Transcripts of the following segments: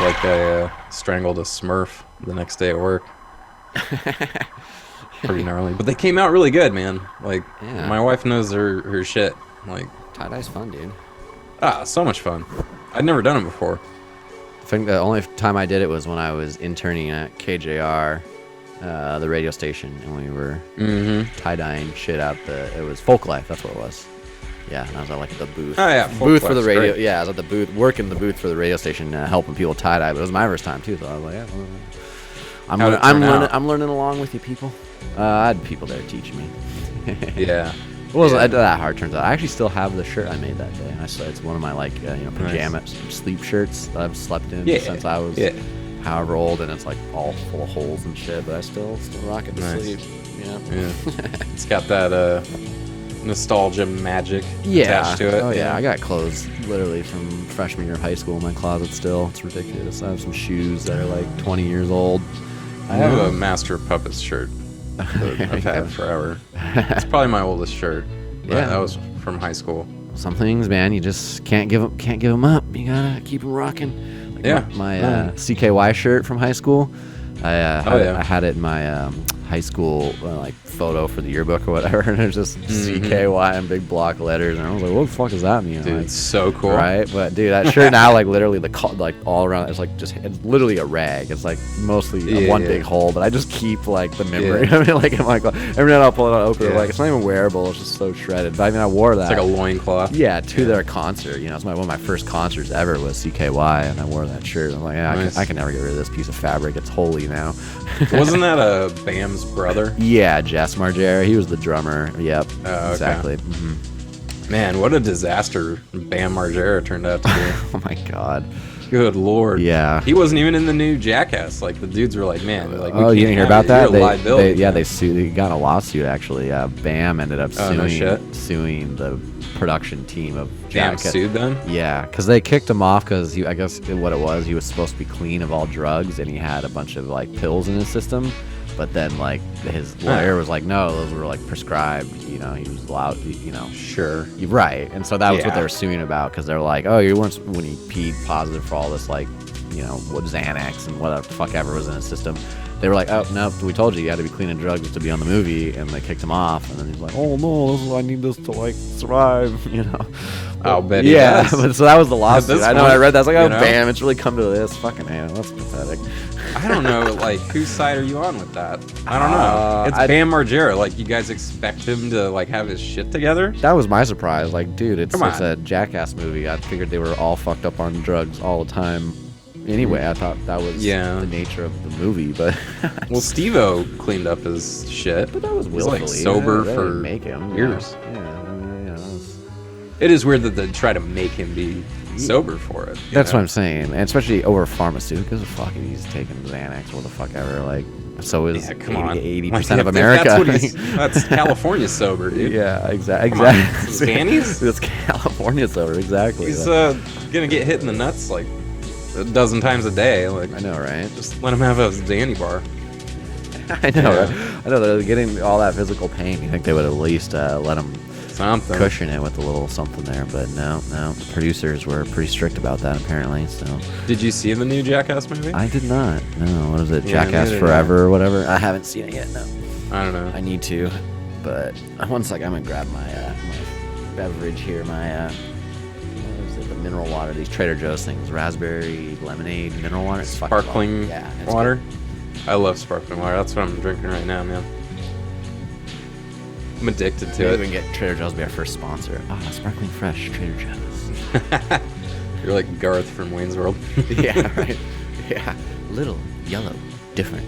like I strangled a Smurf the next day at work. Pretty gnarly. But they came out really good, man. Like, Yeah. my wife knows her shit. Like, Tie-dye's fun, dude. so much fun. I'd never done it before. I think the only time I did it was when I was interning at KJR, the radio station, and we were tie-dyeing shit out it was Folk Life, that's what it was. Yeah, and I was at like the booth. Oh, yeah, Folk booth for the Life's radio. great. Yeah, I was at the booth, working the booth for the radio station, helping people tie-dye, but it was my first time too, so I was like, yeah. How'd it turn out? I'm learning along with you people. I had people there teaching me. Yeah. It wasn't that hard, turns out. I actually still have the shirt I made that day. It's one of my pajama sleep shirts that I've slept in since I was however old, and it's like all full of holes and shit. But I still rock it to sleep. Yeah. It's got that nostalgia magic attached to it. Oh yeah, I got clothes literally from freshman year of high school in my closet still. It's ridiculous. I have some shoes that are like 20 years old. I have a Master of Puppets shirt that I've had forever. It's probably my oldest shirt. But that was from high school. Some things, man, you just can't give them up. You gotta keep them rocking. Like my CKY shirt from high school. I had it in my high school photo for the yearbook or whatever, and there's just CKY in big block letters, and I was like, what the fuck does that mean? Dude, it's so cool, right? But dude, that shirt now, like literally all around, it's literally a rag. It's like mostly one big hole, but I just keep like the memory. I mean, like, every night I'll pull it out, open it, like it's not even wearable. It's just so shredded. But I mean, I wore that. It's like a loincloth. Yeah, to their concert. It's one of my first concerts ever was CKY, and I wore that shirt. I'm like, I can never get rid of this piece of fabric. It's holy now. Wasn't that a Bam's brother? Yeah, Jess Margera. He was the drummer. Yep. Okay. Exactly. Man, what a disaster Bam Margera turned out to be. Oh my god. Good lord. Yeah. He wasn't even in the new Jackass. Like, the dudes were like, man, like, you didn't hear about that? They sued. They got a lawsuit actually. Bam ended up suing the production team of Jackass. Bam sued them? Yeah, because they kicked him off because I guess what it was, he was supposed to be clean of all drugs, and he had a bunch of like pills in his system. But then, like, his lawyer was like, no, those were, like, prescribed. He was allowed, Sure. Right. And so that was what they were suing about, because they're like, oh, you weren't, when he peed positive for all this, like, what Xanax and whatever the fuck ever was in his system. They were like, oh, no, we told you had to be clean of drugs to be on the movie. And they kicked him off. And then he's like, oh, no, I need this to, like, survive, I'll bet he does. But so that was the lawsuit. I know, I read that. I was like, bam, it's really come to this. Fucking hell, that's pathetic. I don't know, like, whose side are you on with that? I don't know. It's Bam Margera. Like, you guys expect him to, like, have his shit together? That was my surprise. Like, dude, it's a Jackass movie. I figured they were all fucked up on drugs all the time. Anyway, I thought that was the nature of the movie, but... Well, Steve-O cleaned up his shit. But that was willfully. He was, like, sober for years. It is weird that they try to make him be sober for it. That's what I'm saying, and especially over pharmaceuticals. Fuck it, he's taking Xanax, what the fuck ever. Like, so is 80% of America. That's California sober, dude. Yeah, exactly. Xannies? That's California sober, exactly. He's gonna get hit in the nuts like a dozen times a day. Like, I know, right? Just let him have a Xanny bar. I know. Yeah. Right? I know they're getting all that physical pain. You think they would at least let him cushion it with a little something there, but no. The producers were pretty strict about that apparently. So, did you see the new Jackass movie? I did not. No, what is it? Jackass Forever or whatever? I haven't seen it yet. No. I don't know. I need to, but one sec. I'm gonna grab my my beverage here. My what is it? The mineral water. These Trader Joe's things. Raspberry lemonade mineral water. It's sparkling water. Good. I love sparkling water. That's what I'm drinking right now, man. I'm addicted to it. Maybe we can get Trader Joe's be our first sponsor. Sparkling fresh Trader Joe's. You're like Garth from Wayne's World. Yeah, right. Yeah. Little, yellow, different.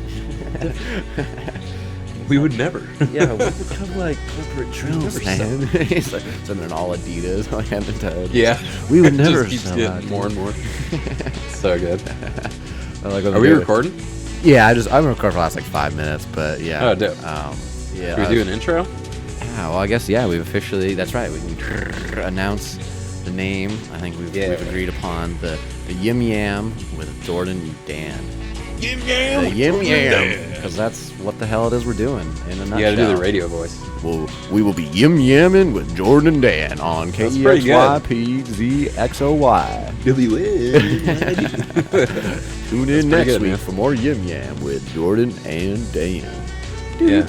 We would never. Yeah, we become like corporate drills, man. He's like sending all Adidas, like hand and toad. Yeah. We would never just keeps sell getting more and more. So good. Are we recording? Yeah, I'm recording for the last like 5 minutes, but yeah. Oh, dope. Yeah. Should we do an intro? Yeah, well, I guess, we've officially, that's right, we can announce the name. I think we've agreed upon the Yim Yam with Jordan and Dan. Yim Yam. The Yim Yam. Because that's what the hell it is we're doing in a nutshell. You gotta do the radio voice. We will be Yim Yamming with Jordan and Dan on KEXYPZXOY. Tune in next week for more Yim Yam with Jordan and Dan. Yeah.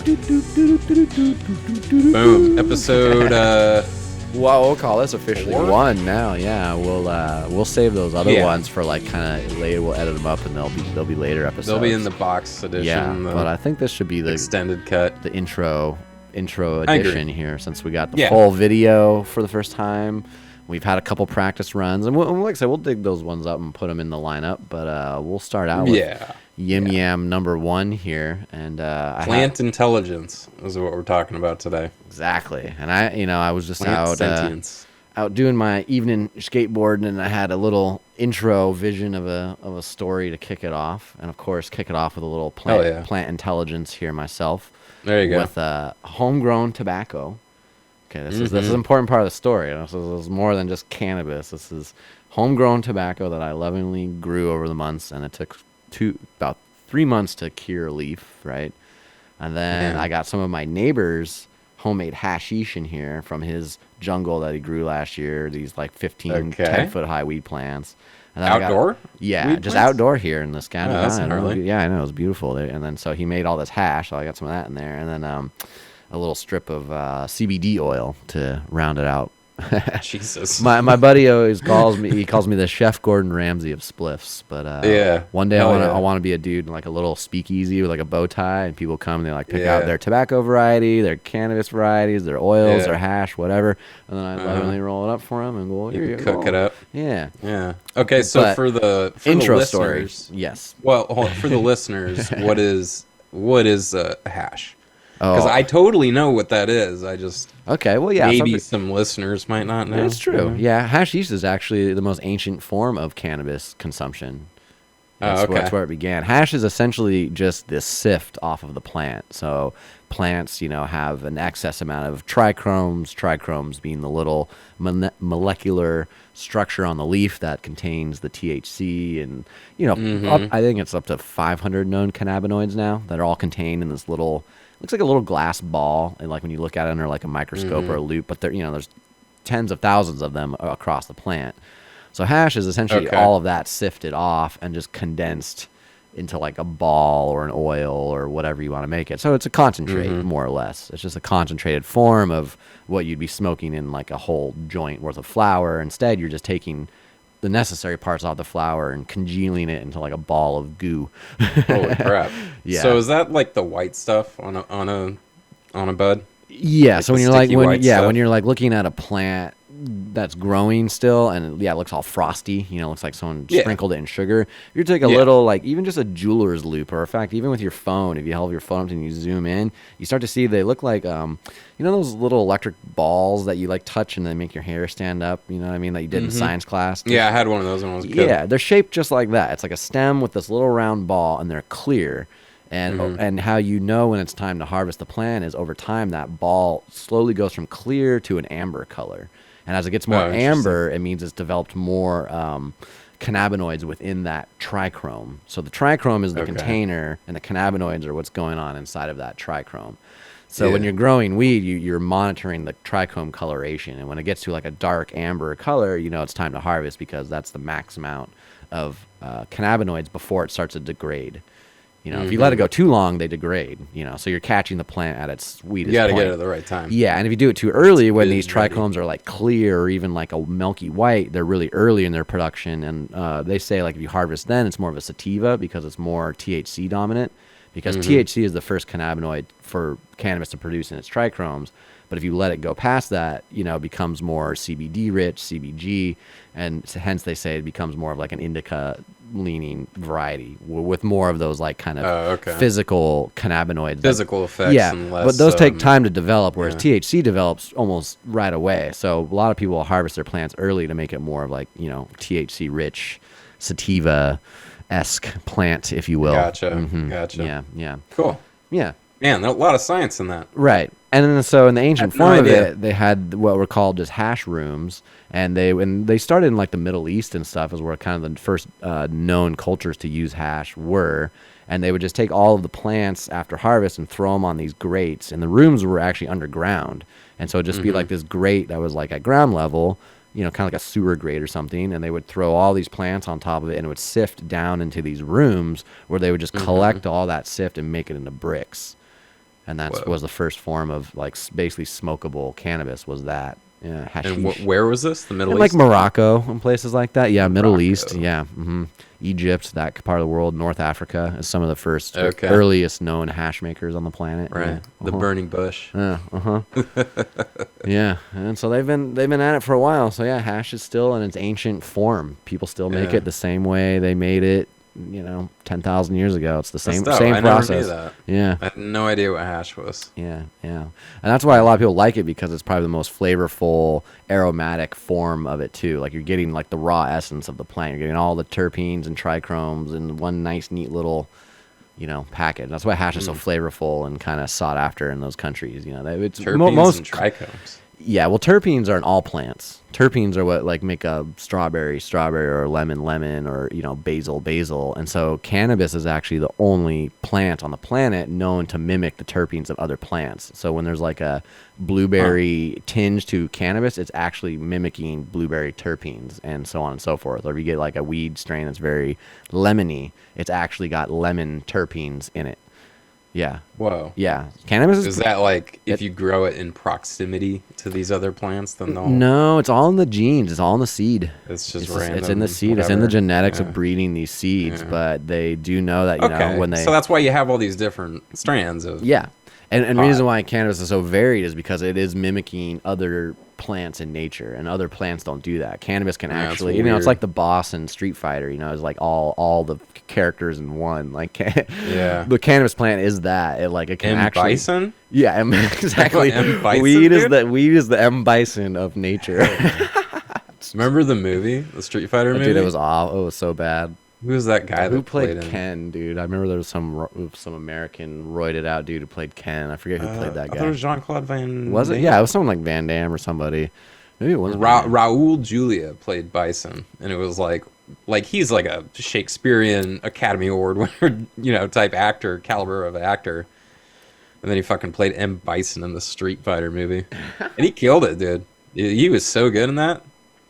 Boom. Episode. Well, we'll call this officially 1 now. Yeah, we'll save those other ones for like kind of later. We'll edit them up, and they'll be later episodes. They'll be in the box edition. Yeah, but I think this should be the extended cut, the intro edition here, since we got the full video for the first time. We've had a couple practice runs, and like I said, we'll dig those ones up and put them in the lineup. But we'll start out with Yim Yam number 1 here, and plant intelligence is what we're talking about today. Exactly, and I was just out doing my evening skateboarding, and I had a little intro vision of a story to kick it off, and of course kick it off with a little plant intelligence here myself. There you go. With homegrown tobacco. Okay, this is an important part of the story. This is more than just cannabis. This is homegrown tobacco that I lovingly grew over the months, and it took about 3 months to cure a leaf, right? And then I got some of my neighbor's homemade hashish in here from his jungle that he grew last year. These like 10-foot high weed plants. And outdoor? Outdoor here in this kind of. I know. Yeah, I know, it was beautiful. And then so he made all this hash, so I got some of that in there, and then a little strip of CBD oil to round it out. Jesus. My buddy always calls me the Chef Gordon Ramsay of spliffs, but one day I want to be a dude in like a little speakeasy with like a bow tie, and people come and they like pick out their tobacco variety, their cannabis varieties, their oils, their hash, whatever, and then I lovingly roll it up for them and go, here you go. Cook it up. Yeah. Okay, so for the intro the story, yes. Well, for the listeners, what is hash? Because I totally know what that is. I just maybe some listeners might not know. That's true. Yeah, hashish is actually the most ancient form of cannabis consumption. That's where it began. Hash is essentially just this sift off of the plant. So plants, have an excess amount of trichromes being the little molecular structure on the leaf that contains the THC, and I think it's up to 500 known cannabinoids now that are all contained in this little. Looks like a little glass ball, and like when you look at it under like a microscope or a loop, but there's tens of thousands of them across the plant. So hash is essentially all of that sifted off and just condensed into like a ball or an oil or whatever you want to make it. So it's a concentrate, more or less. It's just a concentrated form of what you'd be smoking in like a whole joint worth of flower. Instead, you're just taking the necessary parts off the flower and congealing it into like a ball of goo. Holy crap! Yeah. So is that like the white stuff on a bud? Yeah. Like so when you're like looking at a plant that's growing still, and it looks all frosty, looks like someone sprinkled it in sugar. You take a little, like even just a jeweler's loop, or in fact even with your phone, if you hold your phone up and you zoom in, you start to see they look like those little electric balls that you like touch and they make your hair stand up, you know what I mean, that you did in science class. Yeah, I had one of those when I was a kid. Yeah, they're shaped just like that. It's like a stem with this little round ball, and they're clear. And how you know when it's time to harvest the plant is over time that ball slowly goes from clear to an amber color. And as it gets more amber, it means it's developed more cannabinoids within that trichrome. So the trichrome is the container, and the cannabinoids are what's going on inside of that trichrome. So when you're growing weed, you're monitoring the trichome coloration. And when it gets to like a dark amber color, it's time to harvest, because that's the max amount of cannabinoids before it starts to degrade. If you let it go too long, they degrade, so you're catching the plant at its sweetest point. You got to get it at the right time. Yeah, and if you do it too early, when these trichomes are like clear or even like a milky white, they're really early in their production. And they say like if you harvest then, it's more of a sativa because it's more THC dominant, because THC is the first cannabinoid for cannabis to produce in its trichromes. But if you let it go past that, it becomes more CBD rich, CBG, and hence they say it becomes more of like an indica leaning variety with more of those like kind of physical cannabinoids. Physical effects. Yeah, and less, but those take time to develop, whereas THC develops almost right away. So a lot of people will harvest their plants early to make it more of like, THC rich, sativa-esque plant, if you will. Gotcha. Gotcha. Yeah. Cool. Yeah. Man, a lot of science in that. Right. And then so in the ancient form of it, they had what were called just hash rooms, and they started in like the Middle East and stuff, is where kind of the first known cultures to use hash were. And they would just take all of the plants after harvest and throw them on these grates, and the rooms were actually underground, and so it'd just be like this grate that was like at ground level, you know, kind of like a sewer grate or something, and they would throw all these plants on top of it, and it would sift down into these rooms where they would just collect all that sift and make it into bricks. And that was the first form of like basically smokable cannabis, was that. Yeah, hashish. And where was this? The Middle East? Like Morocco and places like that. Yeah, Middle East. Yeah. Egypt, that part of the world. North Africa is some of the first, earliest known hash makers on the planet. Right. Yeah. The burning bush. Yeah. Yeah. And so they've been at it for a while. So yeah, hash is still in its ancient form. People still make it the same way they made it, 10,000 years ago. It's the same process. I never knew that. Yeah. I had no idea what hash was. Yeah. And that's why a lot of people like it, because it's probably the most flavorful, aromatic form of it too. Like you're getting like the raw essence of the plant. You're getting all the terpenes and trichromes in one nice, neat little, package. That's why hash is so flavorful and kind of sought after in those countries. It's terpenes and trichomes. Yeah, well, terpenes are in all plants. Terpenes are what like make a strawberry, or lemon, or basil. And so cannabis is actually the only plant on the planet known to mimic the terpenes of other plants. So when there's like a blueberry tinge to cannabis, it's actually mimicking blueberry terpenes, and so on and so forth. Or if you get like a weed strain that's very lemony, it's actually got lemon terpenes in it. Yeah. Whoa. Yeah. Cannabis is that like if you grow it in proximity to these other plants, then they'll... No, it's all in the genes. It's all in the seed. It's just random. It's in the seed. Whatever. It's in the genetics of breeding these seeds. But they do know that, when they... So that's why you have all these different strands of... Yeah. And the reason why cannabis is so varied is because it is mimicking other plants in nature, and other plants don't do that. Cannabis can actually, it's like the boss in Street Fighter, it's like all the characters in one. Like, the cannabis plant is that. It can actually... Bison? Yeah, exactly. Bison, weed is the M. Bison of nature. Remember the movie, the Street Fighter movie? Dude, it was awful. It was so bad. Who was that guy who that played Ken, dude? I remember there was some American roided out dude who played Ken. I forget who played that guy. I thought it was Jean-Claude Van Damme. Was it? Yeah, it was someone like Van Damme or somebody. Maybe it was Raul Julia played Bison, and it was like he's like a Shakespearean Academy Award winner, type actor, caliber of actor. And then he fucking played M. Bison in the Street Fighter movie. And he killed it, dude. He was so good in that.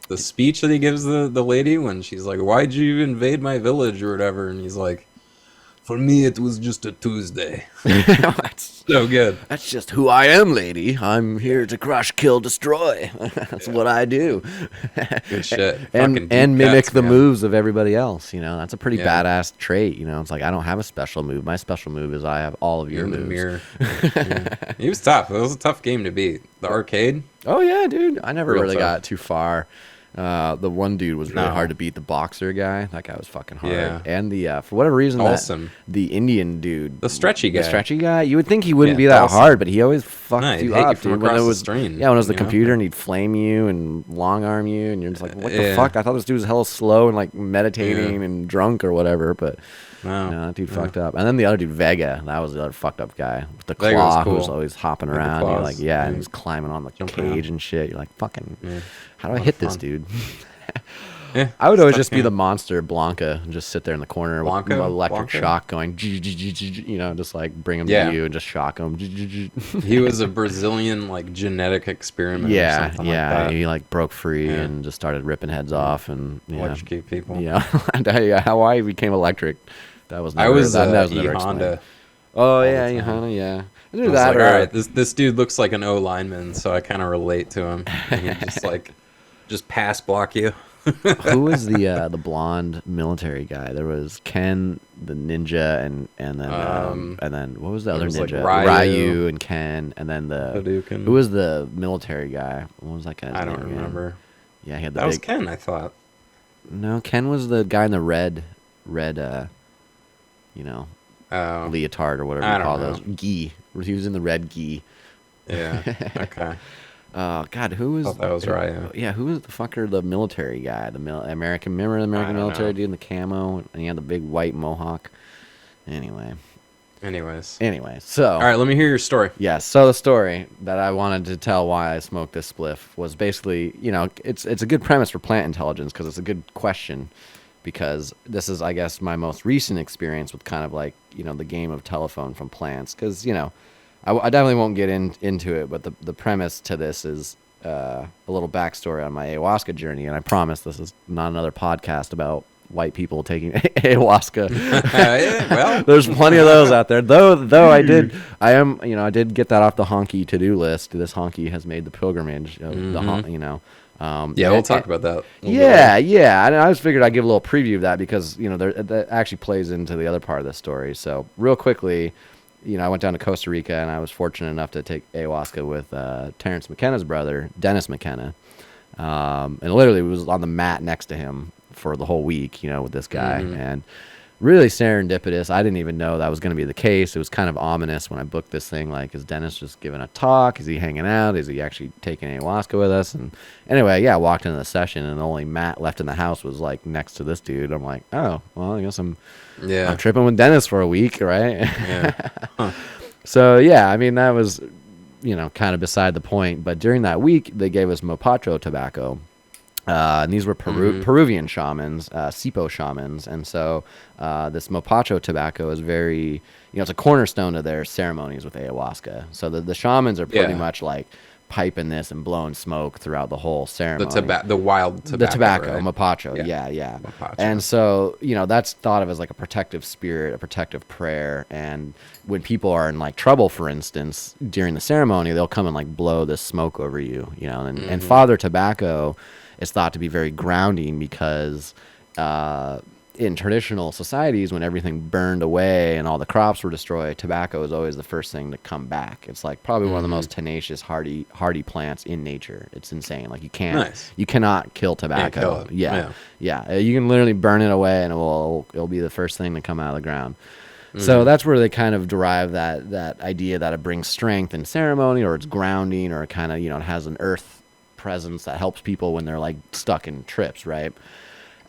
The speech that he gives the lady when she's like, "Why'd you invade my village?" or whatever, and he's like, "For me, it was just a Tuesday." That's so good. That's just who I am, lady. I'm here to crush, kill, destroy. That's what I do. Good shit. and mimic the moves of everybody else. That's a pretty badass trait. It's like I don't have a special move. My special move is I have all of your moves. Mirror. He was tough. It was a tough game to beat. The arcade. Oh yeah, dude. I never really got too far. The one dude was really hard to beat. The boxer guy, that guy was fucking hard. Yeah. And the for whatever reason, the Indian dude, the stretchy guy, you would think he wouldn't be that hard, but he always fucked you up, dude. When it was when it was the computer, and he'd flame you and long arm you, and you're just like, what the fuck? I thought this dude was hella slow and like meditating and drunk or whatever, but. No, that dude fucked up. And then the other dude, Vega, that was the other fucked up guy with the claw, who was always hopping around. You're like, and he was climbing on the cage and shit. You're like, fucking, how do I hit this dude? I would always just be the monster Blanca and just sit there in the corner with electric shock going, just like bring him to you and just shock him. He was a Brazilian genetic experiment. Or something like that. He broke free and just started ripping heads off and electrocute people. Yeah, how I became electric. That was never, I was never Honda. Oh yeah, Honda, yeah. I was like, all right, this dude looks like an O lineman, so I kind of relate to him. He just pass block you. Who was the blonde military guy? There was Ken the ninja and then what was the other ninja? Ryu and Ken, and then who was the military guy? What was that guy's name? I don't remember. Yeah, he had was Ken, I thought. No, Ken was the guy in the red leotard or whatever you call those. Gi. He was in the red gi. Yeah. Okay. God, who was... I thought that was Ryu. Yeah, who was the fucker, the military guy? American... Remember the American military dude in the camo? And he had the big white mohawk? Anyway. Anyway, so all right, let me hear your story. Yes. So the story that I wanted to tell why I smoked this spliff was basically, it's a good premise for plant intelligence because it's a good question. Because this is, I guess, my most recent experience with kind of like, the game of telephone from plants. Because, I definitely won't get into it, but the premise to this is a little backstory on my ayahuasca journey. And I promise this is not another podcast about white people taking ayahuasca. Well, there's plenty of those out there. Though I did get that off the honky to-do list. This honky has made the pilgrimage. We'll talk about that. Yeah. And I just figured I'd give a little preview of that because that actually plays into the other part of the story. So real quickly, I went down to Costa Rica and I was fortunate enough to take ayahuasca with Terrence McKenna's brother, Dennis McKenna, and literally was on the mat next to him for the whole week, with this guy, and really serendipitous. I didn't even know that was going to be the case. It was kind of ominous when I booked this thing. Like, is Dennis just giving a talk? Is he hanging out? Is he actually taking ayahuasca with us? And anyway, I walked into the session and the only mat left in the house was like next to this dude. I'm like, oh, well, I guess I'm tripping with Dennis for a week, right? Yeah. Huh. So that was, kind of beside the point. But during that week, they gave us Mopacho tobacco. And these were Peruvian shamans, Sipo shamans. And so this Mopacho tobacco is very, it's a cornerstone of their ceremonies with ayahuasca. So the shamans are pretty much like piping this and blowing smoke throughout the whole ceremony. The wild tobacco. The tobacco, right? Mopacho. Yeah. Mopacho. And so, that's thought of as like a protective spirit, a protective prayer. And when people are in like trouble, for instance, during the ceremony, they'll come and like blow this smoke over you, and Father Tobacco is thought to be very grounding because in traditional societies, when everything burned away and all the crops were destroyed, tobacco is always the first thing to come back. It's like probably one of the most tenacious, hardy plants in nature. It's insane. Like you cannot kill tobacco. Yeah. You can literally burn it away and it'll be the first thing to come out of the ground. So that's where they kind of derive that idea that it brings strength in ceremony, or it's grounding, or it kind of, it has an earth presence that helps people when they're like stuck in trips, right?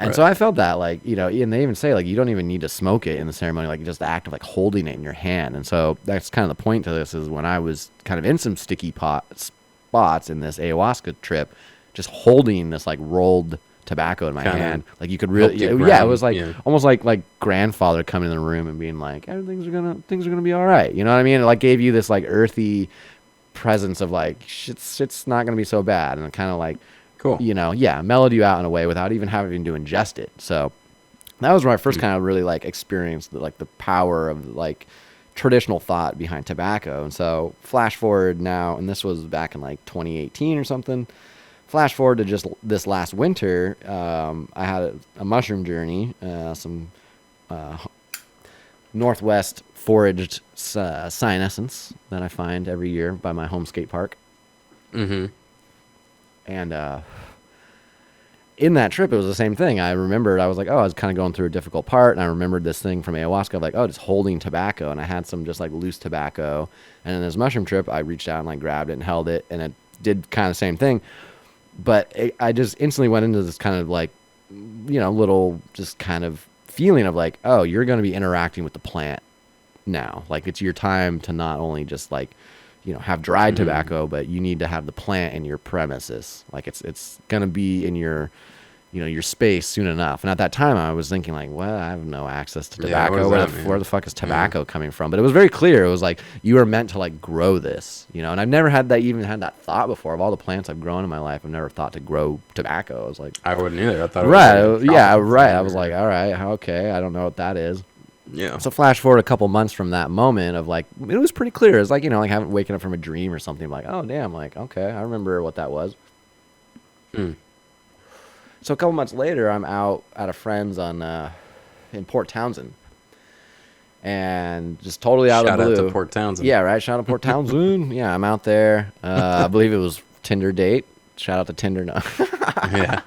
And so I felt that, like, and they even say like you don't even need to smoke it in the ceremony, like just the act of like holding it in your hand. And so that's kind of the point to this, is when I was kind of in some sticky spots in this ayahuasca trip, just holding this like rolled tobacco in my hand, like you could really it was like almost like grandfather coming in the room and being like, things are gonna be all right, you know what I mean? It like gave you this like earthy presence of like shit's not gonna be so bad, and it kind of like mellowed you out in a way without even having to ingest it. So that was where I first kind of really like experienced the power of like traditional thought behind tobacco. And so flash forward now, and this was back in like 2018 or something. Flash forward to just this last winter, I had a mushroom journey, some Northwest foraged cyanescence that I find every year by my home skate park. And in that trip, it was the same thing. I remembered, I was like, I was kind of going through a difficult part, and I remembered this thing from ayahuasca of like, just holding tobacco, and I had some just like loose tobacco, and in this mushroom trip, I reached out and like grabbed it and held it, and it did kind of the same thing. But I just instantly went into this kind of like, little just kind of feeling of like, oh, you're going to be interacting with the plant now. Like it's your time to not only just like, have dried tobacco, but you need to have the plant in your premises. Like it's going to be in your, your space soon enough. And at that time I was thinking like, well, I have no access to tobacco. Where the fuck is tobacco coming from? But it was very clear. It was like, you are meant to like grow this, and I've never had that thought before. Of all the plants I've grown in my life, I've never thought to grow tobacco. I was like, I wouldn't either. I thought I was like, all right, okay. I don't know what that is. Yeah. So flash forward a couple months from that moment of like, it was pretty clear. It's like, like having waking up from a dream or something. Like, oh damn, like, okay, I remember what that was. So a couple months later, I'm out at a friend's in Port Townsend, and just totally out of the blue. Shout out to Port Townsend. Yeah, right. Shout out to Port Townsend. Yeah, I'm out there. I believe it was Tinder date. Shout out to Tinder. No. Yeah.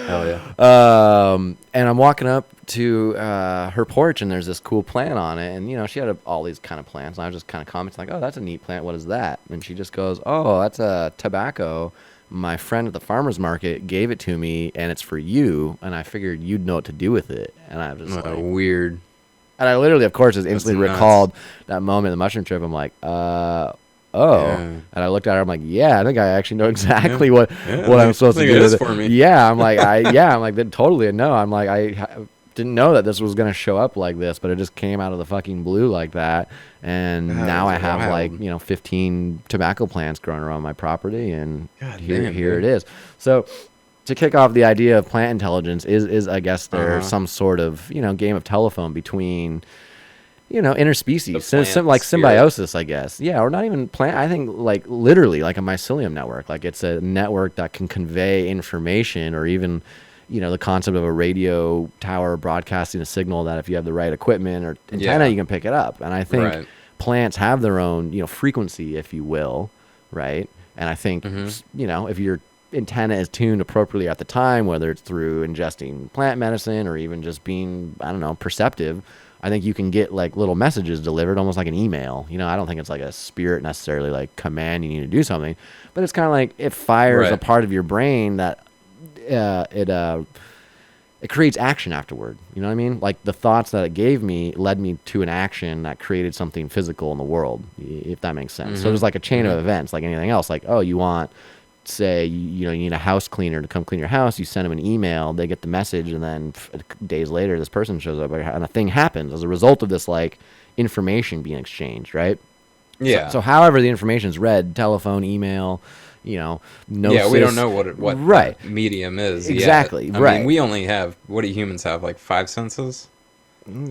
Hell yeah. And I'm walking up to her porch, and there's this cool plant on it, and she had all these kind of plants, and I was just kind of commenting like, oh, that's a neat plant. What is that? And she just goes, oh, that's a tobacco. My friend at the farmer's market gave it to me, and it's for you, and I figured you'd know what to do with it. And I was just like, weird. And I literally, of course, just instantly nuts. recalled that moment of the mushroom trip. I'm like, oh. Yeah. And I looked at her. I'm like, yeah, I think I actually know exactly what I'm supposed to do. It is for me. Yeah, I'm like, I'm like, totally no. I'm like, I didn't know that this was gonna show up like this, but it just came out of the fucking blue like that. And now I have like 15 tobacco plants growing around my property, and here it is. So to kick off the idea of plant intelligence is I guess there's some sort of game of telephone between interspecies, like symbiosis, I guess. Yeah, or not even plant. I think like literally like a mycelium network. Like it's a network that can convey information, or even the concept of a radio tower broadcasting a signal that if you have the right equipment or antenna, you can pick it up. And I think plants have their own frequency, if you will, right? And I think if your antenna is tuned appropriately at the time, whether it's through ingesting plant medicine or even just being perceptive, I think you can get like little messages delivered almost like an email. I don't think it's like a spirit necessarily like commanding you to do something, but it's kind of like it fires a part of your brain that it creates action afterward. You know what I mean? Like the thoughts that it gave me led me to an action that created something physical in the world, if that makes sense. So there's like a chain of events like anything else. Like, oh, you want, say, you need a house cleaner to come clean your house. You send them an email, they get the message, and then days later this person shows up and a thing happens as a result of this like information being exchanged, right? Yeah. So however the information is read, telephone, email, no. Yeah, we don't know what right medium is. Exactly. Yet. I mean, we only have, what do humans have, like 5 senses?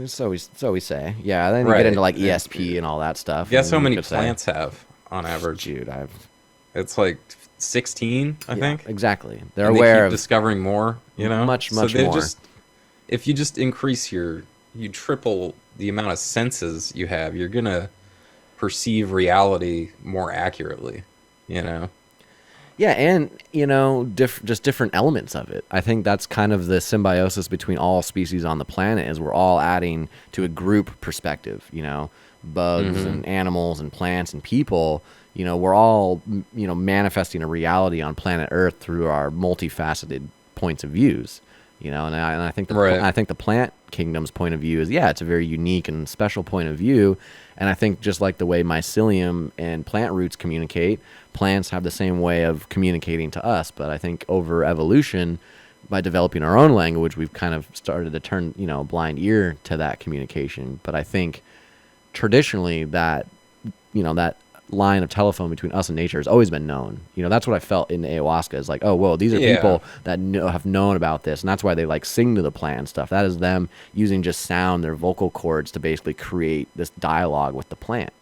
So we say. Yeah, then you get into like ESP and all that stuff. Guess how many plants have on average? Dude, it's like 16, I think. Exactly. They're and aware they keep of discovering more, much more. If you just increase you triple the amount of senses you have, you're gonna perceive reality more accurately. Yeah, and just different elements of it. I think that's kind of the symbiosis between all species on the planet, is we're all adding to a group perspective. Bugs and animals and plants and people. We're all manifesting a reality on planet Earth through our multifaceted points of views. And I think I think the plant kingdom's point of view is it's a very unique and special point of view. And I think just like the way mycelium and plant roots communicate, plants have the same way of communicating to us. But I think over evolution, by developing our own language, we've kind of started to turn a blind ear to that communication. But I think traditionally that that line of telephone between us and nature has always been known. That's what I felt in ayahuasca, is like, oh, whoa, these are people that have known about this, and that's why they like sing to the plant and stuff. That is them using just sound, their vocal cords, to basically create this dialogue with the plant.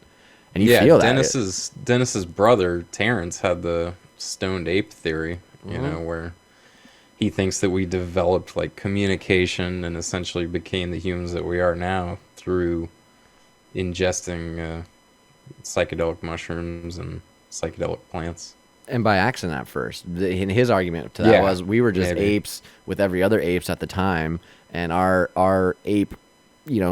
And you feel that. Dennis's brother Terrence had the stoned ape theory, where he thinks that we developed like communication and essentially became the humans that we are now through ingesting psychedelic mushrooms and psychedelic plants. And by accident at first. And his argument to that was we were just apes with every other apes at the time, and our ape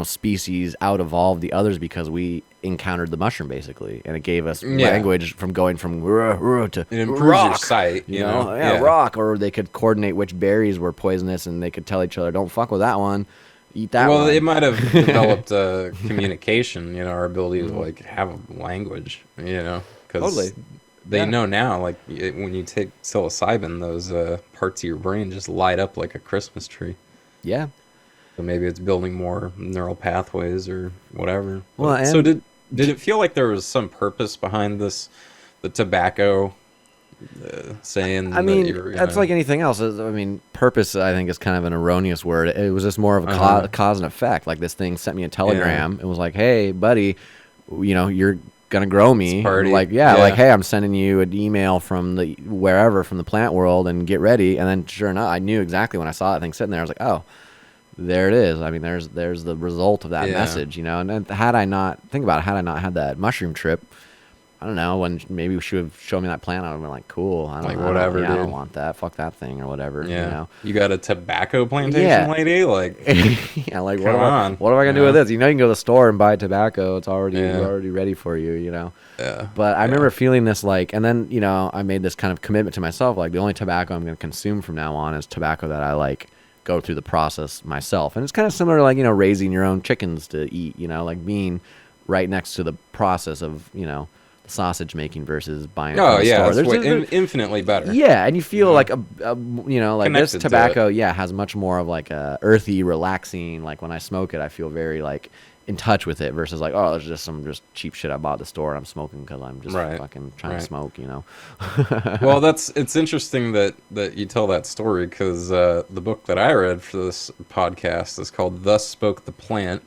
species out evolved the others because we encountered the mushroom basically, and it gave us language from going from to it improves rock, your sight, rock, or they could coordinate which berries were poisonous, and they could tell each other, don't fuck with that one. Eat that one. It might have developed communication, our ability to like have a language, because totally. They know now, like when you take psilocybin, those parts of your brain just light up like a Christmas tree. Yeah. So maybe it's building more neural pathways or whatever. Well, so did it feel like there was some purpose behind this, the tobacco? Saying that's like anything else. Purpose, I think, is kind of an erroneous word. It was just more of a cause and effect. Like this thing sent me a telegram. It was like, hey, buddy, you're gonna grow me. Like, like, hey, I'm sending you an email from the plant world, and get ready. And then sure enough, I knew exactly when I saw that thing sitting there. I was like, oh, there it is. There's the result of that message. And had I not had that mushroom trip, I don't know, when maybe we should have shown me that plant, I would have been like, cool. I don't want that. Fuck that thing or whatever. Yeah. You got a tobacco plantation, lady? Like, yeah, like what am I going to do with this? You can go to the store and buy tobacco. It's already ready for you, Yeah. But I remember feeling this like, and then, I made this kind of commitment to myself. Like the only tobacco I'm going to consume from now on is tobacco that I like go through the process myself. And it's kind of similar to like, raising your own chickens to eat, like being right next to the process of, sausage making versus buying from the store. There's infinitely better. Yeah, and you feel like like this tobacco, has much more of like a earthy, relaxing. Like when I smoke it, I feel very like in touch with it versus like, oh, there's just some cheap shit I bought at the store and I'm smoking because I'm just fucking trying to smoke, Well, it's interesting that you tell that story because the book that I read for this podcast is called "Thus Spoke the Plant"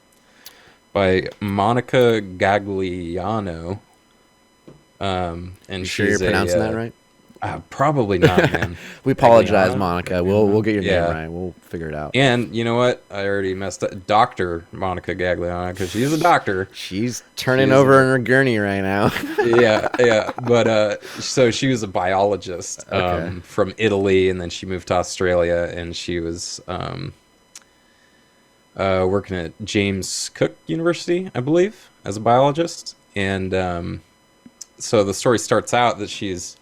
by Monica Gagliano. And you sure you're pronouncing that right? Probably not, man. We apologize, Monica. We'll get your name right. We'll figure it out. And you know what? I already messed up. Dr. Monica Gagliano, because she's a doctor. She's turning over in her gurney right now. yeah. But so she was a biologist from Italy, and then she moved to Australia, and she was working at James Cook University, I believe, as a biologist. And so the story starts out that she's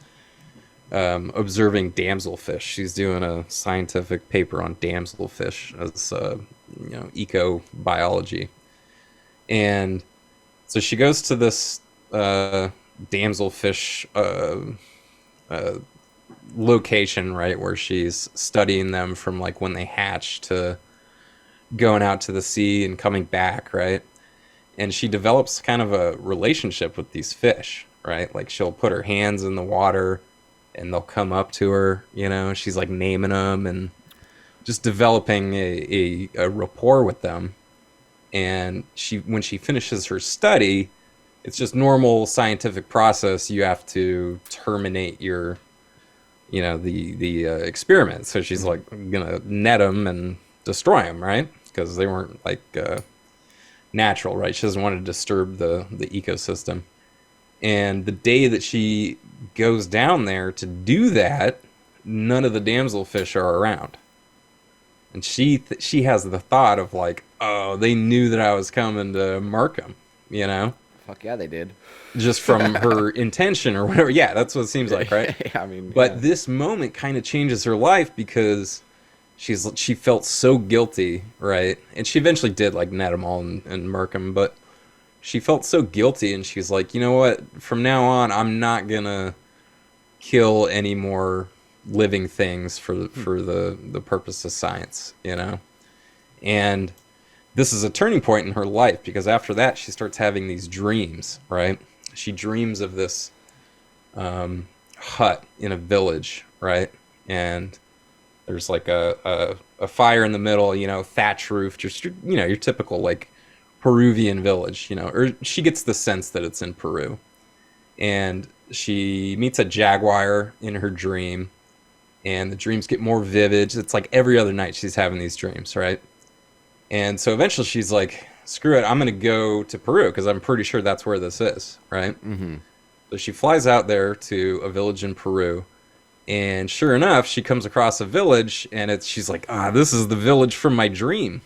observing damselfish. She's doing a scientific paper on damselfish as ecobiology, and so she goes to this damselfish location, right, where she's studying them from like when they hatch to going out to the sea and coming back, right? And she develops kind of a relationship with these fish, right? Like she'll put her hands in the water and they'll come up to her, she's like naming them and just developing a rapport with them. And when she finishes her study, it's just normal scientific process. You have to terminate your, the experiment. So she's like gonna net them and destroy them, right? Because they weren't like natural, right? She doesn't want to disturb the ecosystem. And the day that she goes down there to do that, none of the damselfish are around. And she has the thought of like, oh, they knew that I was coming to mark them, Fuck yeah, they did. Just from her intention or whatever. Yeah, that's what it seems like, right? I mean, but this moment kind of changes her life because she felt so guilty, right? And she eventually did like net them all and mark them, but she felt so guilty, and she's like, you know what? From now on, I'm not gonna kill any more living things for the purpose of science, And this is a turning point in her life because after that, she starts having these dreams, right? She dreams of this hut in a village, right? And there's like a fire in the middle, thatch roof, just your typical like Peruvian village, or she gets the sense that it's in Peru. And she meets a jaguar in her dream, and the dreams get more vivid. It's like every other night she's having these dreams, right? And so eventually she's like, screw it, I'm going to go to Peru because I'm pretty sure that's where this is, right? Mm-hmm. So she flies out there to a village in Peru, and sure enough, she comes across a village, and she's like, this is the village from my dream,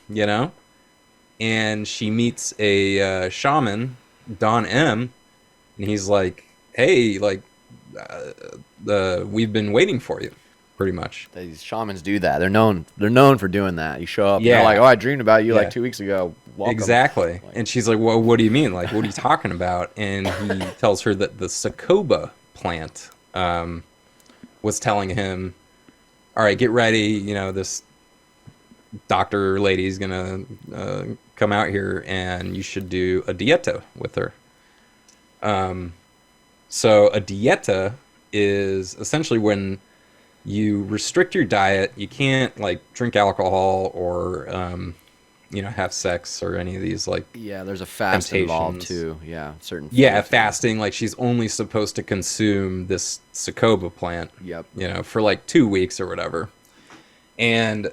And she meets a shaman, Don M, and he's like, hey, like, we've been waiting for you, pretty much. These shamans do that. They're known for doing that. You show up, and they're like, oh, I dreamed about you like 2 weeks ago. Welcome. Exactly. And she's like, well, what do you mean? Like, what are you talking about? And he tells her that the Sacoba plant was telling him, all right, get ready, this doctor lady's gonna come out here and you should do a dieta with her. So a dieta is essentially when you restrict your diet. You can't like drink alcohol or have sex or any of these like there's a fast involved too. Certain fasting. Like she's only supposed to consume this Sacoba plant for like 2 weeks or whatever. And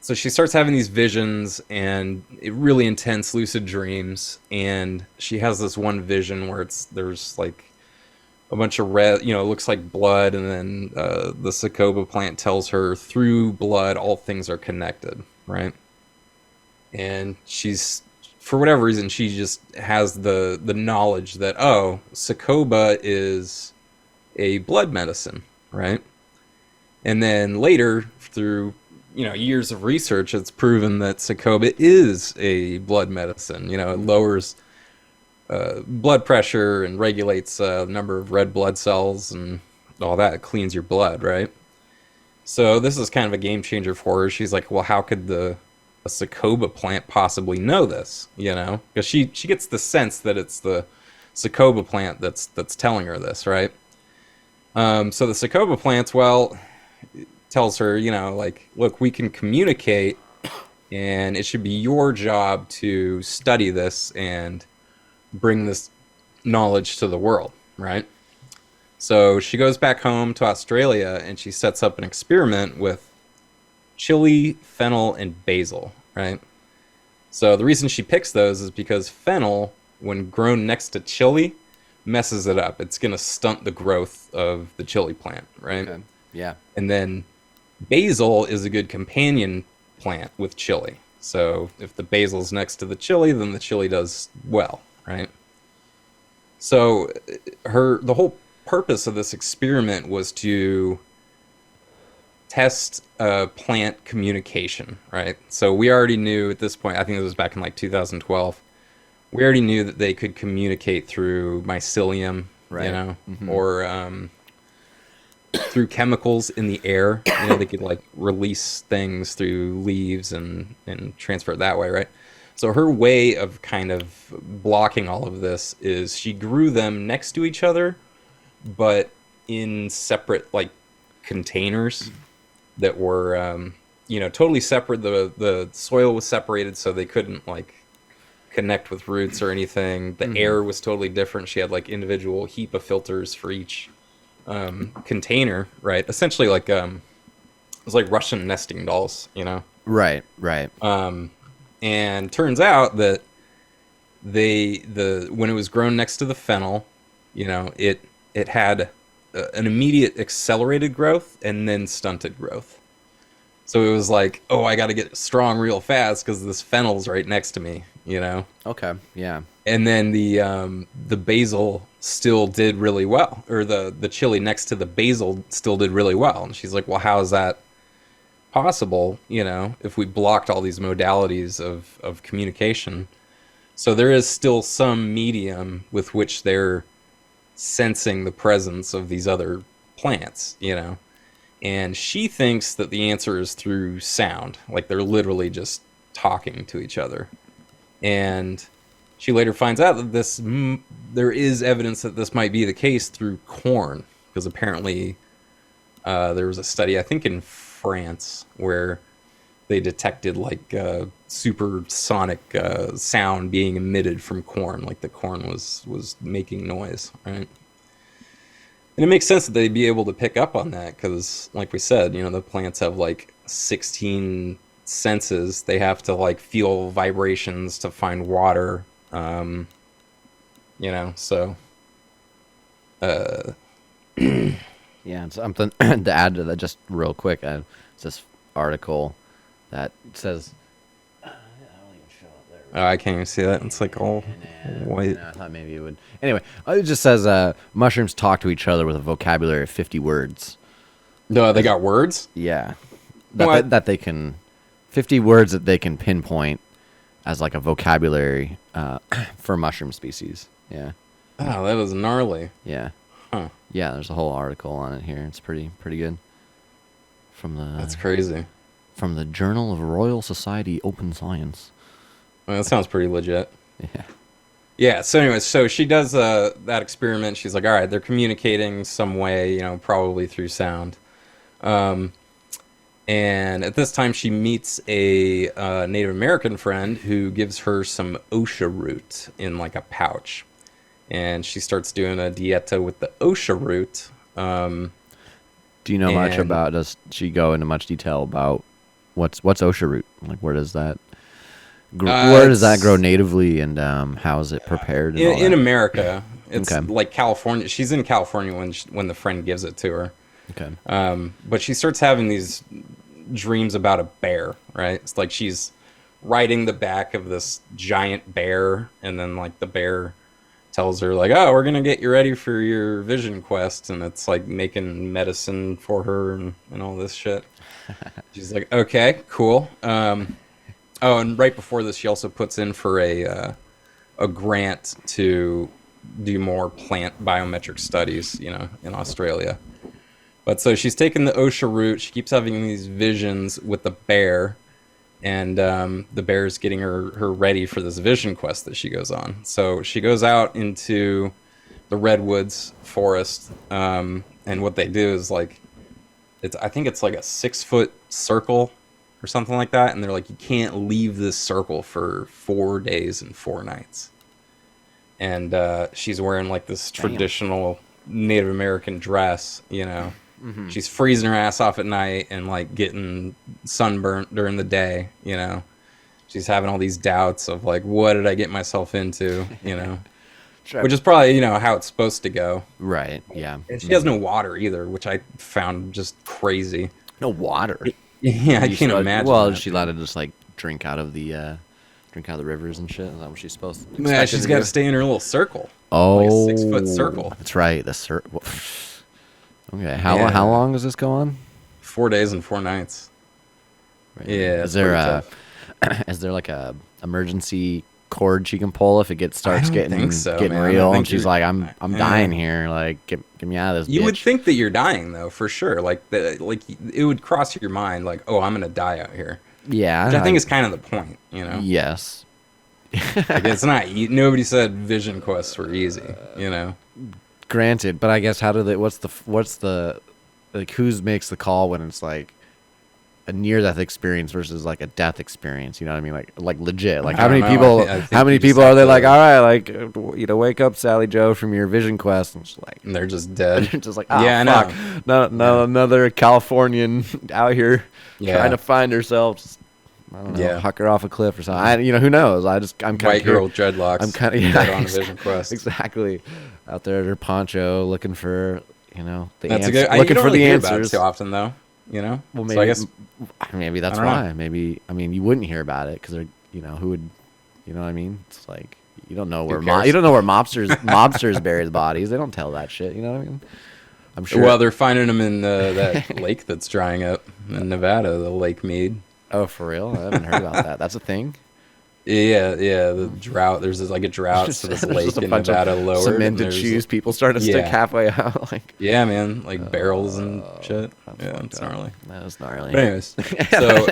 so she starts having these visions and really intense lucid dreams. And she has this one vision where there's like a bunch of red, it looks like blood. And then the Sacoba plant tells her through blood, all things are connected, right? And she's, for whatever reason, she just has the knowledge that, oh, Sacoba is a blood medicine, right? And then later, through years of research, it's proven that Sakoba is a blood medicine. It lowers blood pressure and regulates the number of red blood cells and all that. It cleans your blood, right? So this is kind of a game changer for her. She's like, well, how could a Sakoba plant possibly know this? Because she gets the sense that it's the Sakoba plant that's telling her this, right? So the Sakoba plant, well, tells her, like, look, we can communicate, and it should be your job to study this and bring this knowledge to the world, right? So she goes back home to Australia, and she sets up an experiment with chili, fennel, and basil, right? So the reason she picks those is because fennel, when grown next to chili, messes it up. It's going to stunt the growth of the chili plant, right? Okay. Yeah. And then basil is a good companion plant with chili. So if the basil's next to the chili, then the chili does well, right? So the whole purpose of this experiment was to test plant communication, right? So we already knew at this point, I think it was back in like 2012, we already knew that they could communicate through mycelium, right. Or through chemicals in the air. They could like release things through leaves and transfer it that way, right? So her way of kind of blocking all of this is she grew them next to each other, but in separate like containers that were, totally separate. The soil was separated so they couldn't like connect with roots or anything. The air was totally different. She had like individual HEPA filters for each container, right? Essentially like it was like Russian nesting dolls, Right. And turns out that when it was grown next to the fennel, it had an immediate accelerated growth and then stunted growth. So it was like, oh, I got to get strong real fast because this fennel's right next to me, Okay. Yeah. And then the basil still did really well, or the chili next to the basil still did really well. And she's like, well, how is that possible, if we blocked all these modalities of communication? So there is still some medium with which they're sensing the presence of these other plants, And she thinks that the answer is through sound, like they're literally just talking to each other. And she later finds out that there is evidence that this might be the case through corn, because apparently there was a study, I think in France, where they detected like supersonic sound being emitted from corn, like the corn was making noise, right? And it makes sense that they'd be able to pick up on that because, like we said, the plants have like 16 senses. They have to like feel vibrations to find water, so. Yeah, and something to add to that, just real quick. It's this article that says. I don't even show up there. Oh, I can't even see that. It's like all white. I thought maybe it would. Anyway, it just says mushrooms talk to each other with a vocabulary of 50 words. No, they got words? Yeah. That they can. 50 words that they can pinpoint as like a vocabulary for mushroom species. Yeah. Oh, that is gnarly. Yeah. Huh. Yeah, there's a whole article on it here. It's pretty good. That's crazy. From the Journal of Royal Society Open Science. Well, that sounds pretty legit. Yeah. Yeah, so anyway, so she does that experiment. She's like, all right, they're communicating some way, probably through sound. And at this time, she meets a Native American friend who gives her some osha root in like a pouch. And she starts doing a dieta with the osha root. Do you know much about, does she go into much detail about what's osha root? Like, where does that grow natively, and how is it prepared? In America, it's like California. She's in California when the friend gives it to her. Okay. But she starts having these dreams about a bear, right? It's like she's riding the back of this giant bear, and then like the bear tells her like, "Oh, we're gonna get you ready for your vision quest," and it's like making medicine for her and all this shit. She's like, "Okay, cool." Oh, and right before this, she also puts in for a grant to do more plant biometric studies, in Australia. But so she's taking the OSHA route. She keeps having these visions with the bear, and the bear's getting her ready for this vision quest that she goes on. So she goes out into the redwoods forest, and what they do is like, I think it's like a 6-foot circle or something like that, and they're like, you can't leave this circle for 4 days and 4 nights. And she's wearing like this traditional Native American dress, Mm-hmm. She's freezing her ass off at night and like getting sunburnt during the day, She's having all these doubts of like, what did I get myself into, Sure. Which is probably, how it's supposed to go. Right, yeah. And she has no water either, which I found just crazy. No water? Yeah, I can't imagine. Well, that. is she allowed to just like drink out of the rivers and shit? Is that what she's supposed to do? Yeah, she's got to stay in her little circle. Oh. Like a 6-foot circle. That's right, the circle. Okay, how long does this go on? 4 days and 4 nights. Right. Yeah. Is there like a emergency cord she can pull if it starts getting real? And she's like, I'm dying here. Like, get me out of this. You would think that you're dying though, for sure. Like it would cross your mind, like, oh, I'm gonna die out here. Yeah. Which I think is kind of the point, Yes. Like it's not. Nobody said vision quests were easy, Granted, but I guess what's the like, who's makes the call when it's like a near-death experience versus like a death experience? You know what I mean? Like legit. Like how many people are they like, all right, like wake up, Sally Joe, from your vision quest, and she's like, and they're just dead. Just like, oh, yeah, fuck. No, another Californian out here trying to find herself. Just, I don't know, huck her off a cliff or something. Who knows? I'm kind of white girl dreadlocks. I'm kind of on a vision quest. Exactly. Out there at her poncho, looking for the that's answer. Looking for the answers. About it too often, though. Well, maybe so I guess maybe that's why. Maybe you wouldn't hear about it because they're who would, what I mean? It's like you don't know where mobsters bury the bodies. They don't tell that shit. You know what I mean? I'm sure. Well, they're finding them in that lake that's drying up in Nevada, the Lake Mead. Oh, for real? I haven't heard about that. That's a thing? Yeah, the drought. There's a drought to this lake in Nevada lower. Cemented shoes, people starting to stick halfway out. Like, yeah, man, like barrels and shit. Yeah, it's gnarly. That was gnarly. But anyways, so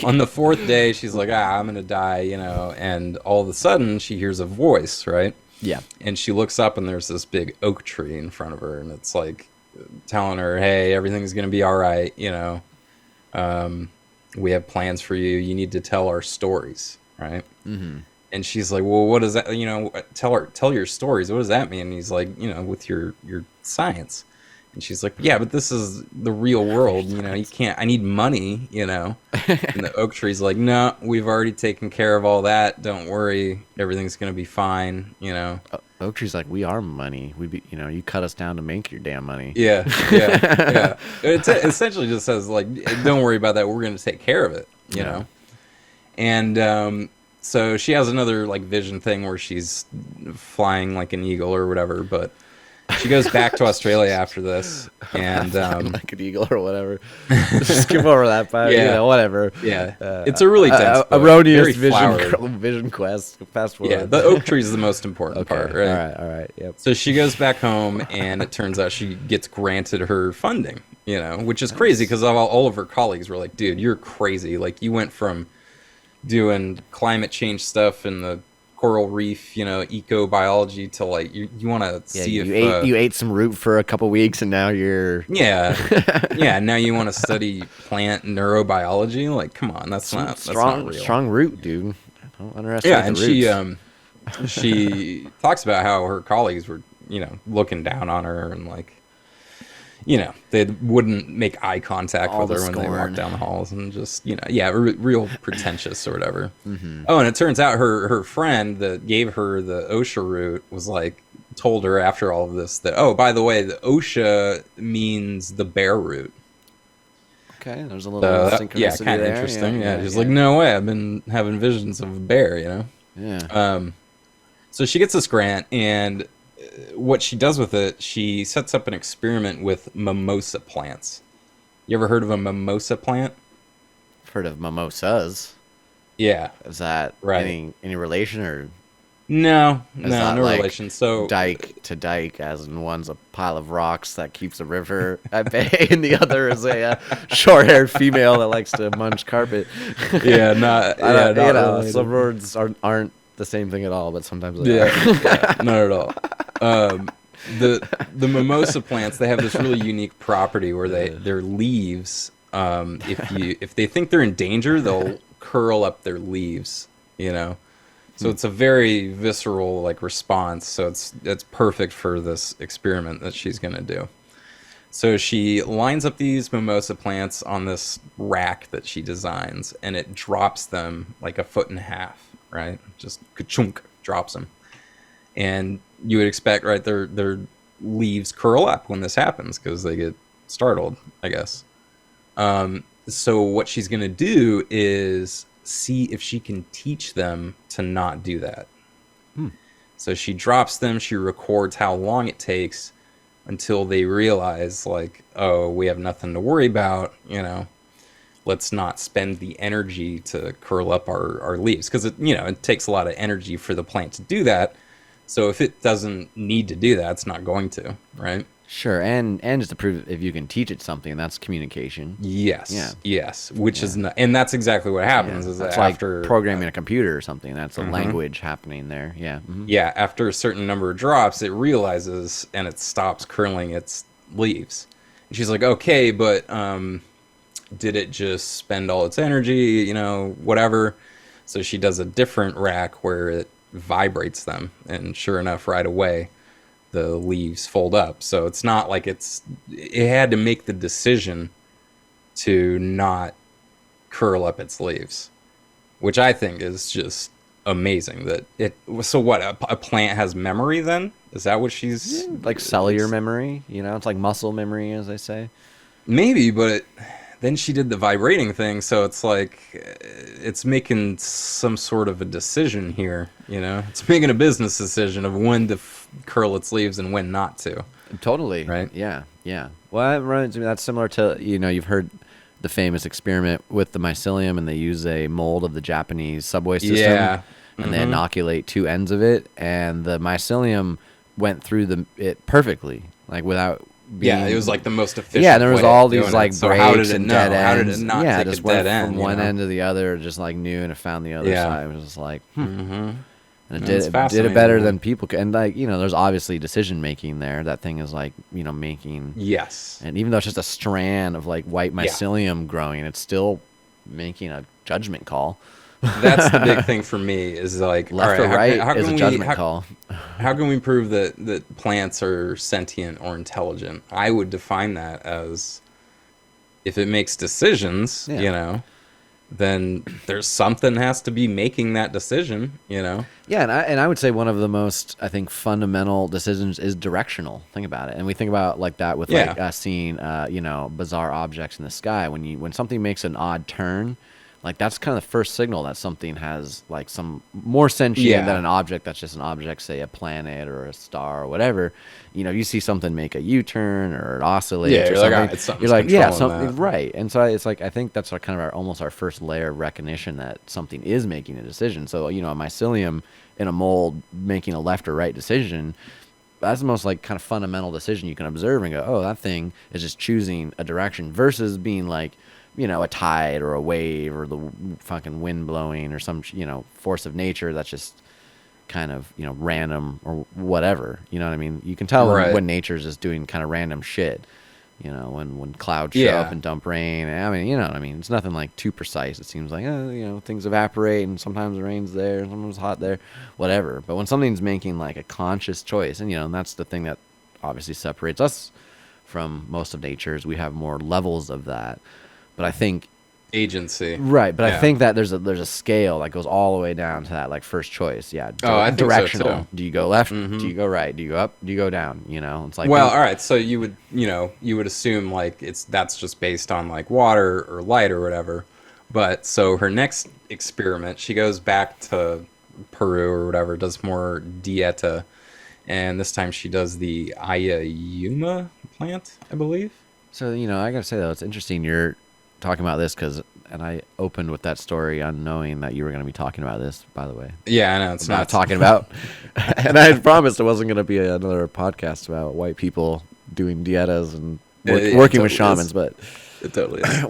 on the 4th day, she's like, I'm gonna die, and all of a sudden she hears a voice, right? Yeah. And she looks up and there's this big oak tree in front of her, and it's like telling her, hey, everything's gonna be all right, we have plans for you. You need to tell our stories. Right. Mm-hmm. And she's like, well, what does that, tell your stories. What does that mean? And he's like, with your science. And she's like, yeah, but this is the real world. You can't, I need money, And the oak tree's like, no, we've already taken care of all that. Don't worry. Everything's going to be fine. Oak tree's like, we are money. You cut us down to make your damn money. Yeah. It essentially just says like, don't worry about that. We're going to take care of it, you know? And so she has another like vision thing where she's flying like an eagle or whatever, but she goes back to Australia after this, and like an eagle or whatever. Just skip over that part. Whatever. Yeah, it's a really dense book. Erroneous vision quest. Fast forward. Yeah, the oak tree is the most important part, right? All right. Yep. So she goes back home, and it turns out she gets granted her funding. Which is crazy because all of her colleagues were like, "Dude, you're crazy! Like you went from doing climate change stuff in the coral reef, ecobiology to like you want to see if you ate some root for a couple weeks and now you're now you want to study plant neurobiology. Like, come on, that's not real. Strong root, dude. Don't underestimate the and she talks about how her colleagues were looking down on her and like they wouldn't make eye contact with her when they walked down the halls and just, real pretentious or whatever. Mm-hmm. Oh, and it turns out her friend that gave her the OSHA route was like, told her after all of this that, oh, by the way, the OSHA means the bear route. Okay, there's a little synchronicity kind of interesting. Yeah, she's like, no way, I've been having visions of a bear, Yeah. So she gets this grant, and what she does with it, she sets up an experiment with mimosa plants. You ever heard of a mimosa plant? I've heard of mimosas. Yeah, Is that right. any relation, or No, is no, that no like relation. So, dike to dike, as in one's a pile of rocks that keeps the river at bay, and the other is a short-haired female that likes to munch carpet? yeah, not I yeah, don't, not some related. words aren't the same thing at all, but sometimes they are. Yeah, yeah, not at all. Um, the mimosa plants, they have this really unique property where their leaves, if they think they're in danger, they'll curl up their leaves. You know, so it's a very visceral like response. So it's perfect for this experiment that she's gonna do. So she lines up these mimosa plants on this rack that she designs, and it drops them like a foot and a half, right? Just ka-chunk, drops them. And you would expect, right, their leaves curl up when this happens because they get startled, I guess. So what she's gonna do is see if she can teach them to not do that. So she drops them, she records how long it takes until they realize, like, oh, we have nothing to worry about, let's not spend the energy to curl up our leaves. Because, it takes a lot of energy for the plant to do that. So if it doesn't need to do that, it's not going to, right? Sure, and just to prove if you can teach it something, that's communication. Yes. Yeah. Yes. Which is not, and that's exactly what happens is That's after like programming a computer or something. That's a language happening there. Yeah. yeah, after a certain number of drops, it realizes and it stops curling its leaves. And she's like, okay, but did it just spend all its energy, whatever? So she does a different rack where it vibrates them, and sure enough, right away, the leaves fold up. So it's not like it had to make the decision to not curl up its leaves, which I think is just amazing. So what, a plant has memory then? Is that what she's Like cellular memory, it's like muscle memory, as they say. maybe, but then she did the vibrating thing, so it's like it's making some sort of a decision here, It's making a business decision of when to curl its leaves and when not to. Totally. Right? Yeah. Yeah. Well, that reminds me. That's similar to you've heard the famous experiment with the mycelium, and they use a mold of the Japanese subway system, Yeah. and they inoculate two ends of it, and the mycelium went through it perfectly, like without. Yeah, it was like the most efficient. Yeah, there was way all of doing these it. like So breaks how did it and know? dead How did ends. it not Yeah, it take just a went dead from end? one end to the other, just like knew, and it found the other Yeah. side. It was just like, and it It's did it fascinating, better man. than people could. And like there's obviously decision making there. That thing is like making. Yes. And even though it's just a strand of like white mycelium growing, it's still making a judgment call. That's the big thing for me is like, Left all or right, right how is can a we, judgment how, call. how can we prove that plants are sentient or intelligent? I would define that as if it makes decisions, Yeah. then there's something has to be making that decision, Yeah, and I would say one of the most, I think, fundamental decisions is directional. Think about it, and we think about like that with like seeing bizarre objects in the sky. When something makes an odd turn, like that's kind of the first signal that something has like some more sentient than an object that's just an object, say a planet or a star or whatever. You see something make a U-turn or it oscillates or you're something. like, all right, something's You're like, yeah, controlling something that. right. And so it's like I think that's almost our first layer of recognition that something is making a decision. So a mycelium in a mold making a left or right decision, that's the most like kind of fundamental decision you can observe and go, oh, that thing is just choosing a direction versus being like, a tide or a wave or the fucking wind blowing or some, force of nature that's just kind of, random or whatever. You know what I mean? You can tell when nature's just doing kind of random shit. When clouds show up and dump rain. I mean, you know what I mean? It's nothing like too precise. It seems like, things evaporate and sometimes the rain's there and sometimes it's hot there, whatever. But when something's making like a conscious choice, and that's the thing that obviously separates us from most of nature is we have more levels of that. But I think Agency. right, but I think that there's a scale that goes all the way down to that like first choice. Yeah. I think so, directional. too. Do you go left? Do you go right? Do you go up? Do you go down? It's like Well, all right. So you would assume like that's just based on like water or light or whatever. But so her next experiment, she goes back to Peru or whatever, does more dieta, and this time she does the Ayayuma plant, I believe. So, I gotta say though, it's interesting you're talking about this and I opened with that story unknowing that you were gonna be talking about this. By the way, Yeah, I know it's about not talking about, and I had promised it wasn't gonna be another podcast about white people doing dietas and working with shamans, but it totally is.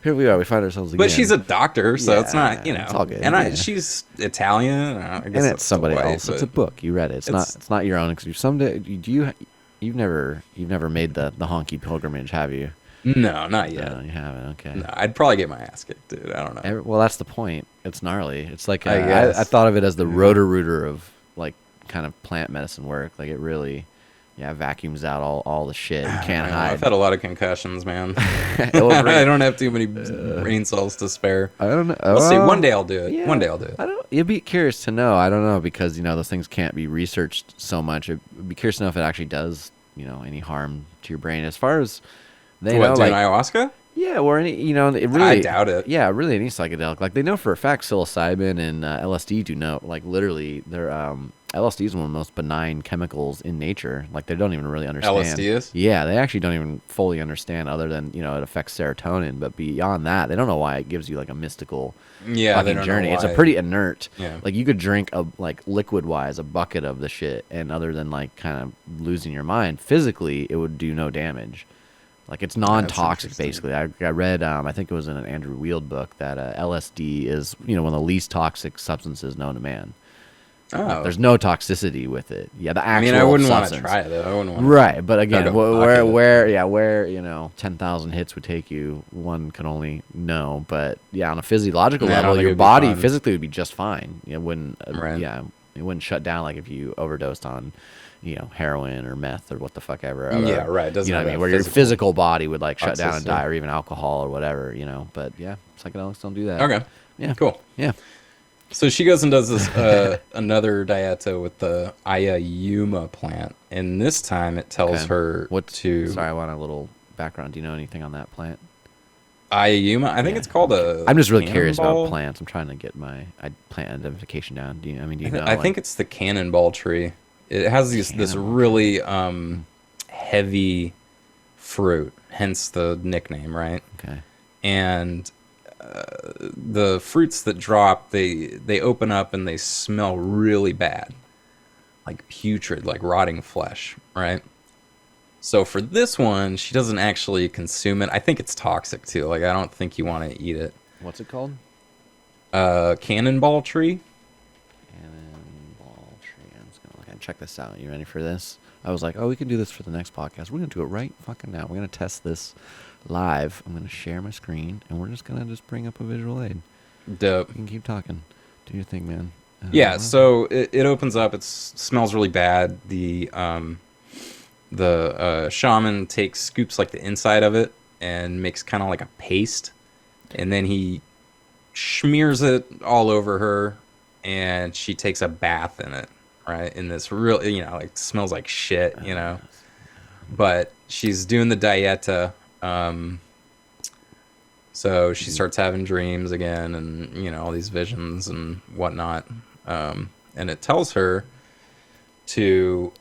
Here we are. We find ourselves again. But she's a doctor, so it's not, it's all good. And she's Italian. I guess and it's somebody white, else. It's a book. You read it. It's not your own. Because someday, you've never made the honky pilgrimage, have you? No, not yet. No, you haven't. Okay. No, I'd probably get my ass kicked, dude. I don't know. Well, that's the point. It's gnarly. It's like I thought of it as the Roto-Rooter of like kind of plant medicine work. Like it really, vacuums out all the shit. You can't hide. I've had a lot of concussions, man. I don't have too many brain cells to spare. I don't know. We'll see. One day I'll do it. Yeah, One day I'll do it. You'd be curious to know. I don't know because those things can't be researched so much. I'd be curious to know if it actually does any harm to your brain as far as they know. Doing ayahuasca? Yeah, or any it really. I doubt it. Yeah, really any psychedelic. Like they know for a fact psilocybin and LSD do know. Like literally, they're LSD is one of the most benign chemicals in nature. Like they don't even really understand. LSD is? Yeah, they actually don't even fully understand other than, it affects serotonin. But beyond that, they don't know why it gives you like a mystical fucking journey. It's a pretty inert. Yeah. Like you could drink liquid-wise a bucket of the shit, and other than like kind of losing your mind, physically it would do no damage. Like it's non-toxic basically. I read, I think it was in an Andrew Weald book that LSD is one of the least toxic substances known to man. Oh. There's no toxicity with it. Yeah, the actual I wouldn't substance. want to try it though. I wouldn't want Right, but again, where 10,000 hits would take you, one can only know. But yeah, on a physiological level, your body physically would be just fine. It wouldn't. It wouldn't shut down like if you overdosed on, heroin or meth or what the fuck ever. Yeah, right. Doesn't what I mean? Where your physical body would like shut down and die, or even alcohol or whatever. But yeah, psychedelics don't do that. Okay. Yeah. Cool. Yeah. So she goes and does this another dieta with the Ayayuma plant, and this time it tells her Sorry, I want a little background. Do you know anything on that plant? Ayayuma? I think it's called I'm just really curious about plants. I'm trying to get my plant identification down. Do you know? I think it's the cannonball tree. It has this really heavy fruit, hence the nickname, right? Okay. And the fruits that drop, they open up and they smell really bad, like putrid, like rotting flesh, right? So for this one, she doesn't actually consume it. I think it's toxic too. Like I don't think you want to eat it. What's it called? Cannonball tree. Cannonball tree. I'm just gonna look and check this out. You ready for this? I was like, we can do this for the next podcast. We're gonna do it right fucking now. We're gonna test this live. I'm gonna share my screen, and we're just gonna bring up a visual aid. Dope. You can keep talking. Do your thing, man. Yeah. So it opens up. It smells really bad. The shaman scoops like the inside of it and makes kind of like a paste, and then he smears it all over her, and she takes a bath in it, right? In this real, like smells like shit, but she's doing the dieta. So she starts having dreams again, and all these visions and whatnot, and it tells her to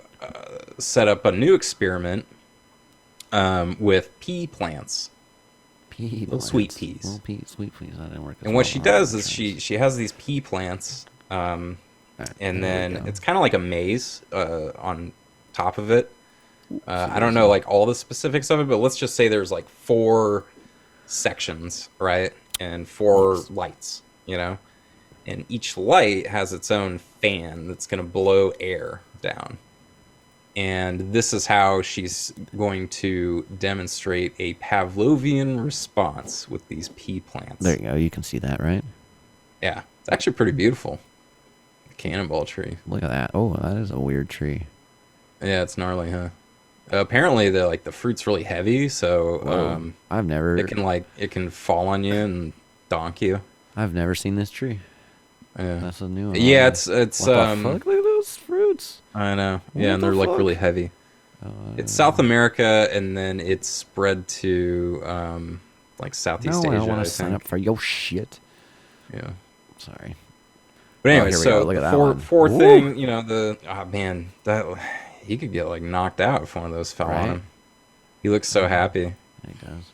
set up a new experiment with pea plants. Little sweet peas. Sweet peas. That didn't work. And what she does is she has these pea plants, and then it's kind of like a maze on top of it. I don't know like all the specifics of it, but let's just say there's like 4 sections, right? And 4 lights, and each light has its own fan that's going to blow air down. And this is how she's going to demonstrate a Pavlovian response with these pea plants. There you go. You can see that, right? Yeah. It's actually pretty beautiful. The cannonball tree. Look at that. Oh, that is a weird tree. Yeah, it's gnarly, huh? Apparently, the fruit's really heavy, so I've never. It can fall on you and donk you. I've never seen this tree. Yeah, that's a new one. Yeah, it's what the fuck? Look at those fruits. I know. Yeah, and they're like really heavy. It's South America, and then it's spread to like Southeast Asia. I don't want to sign up for your shit. Yeah. Sorry. But Oh, anyway, here we go. so Look the at that one. four Woo! thing, oh man, that he could get like knocked out if one of those fell on Right? him. He looks so happy. He does.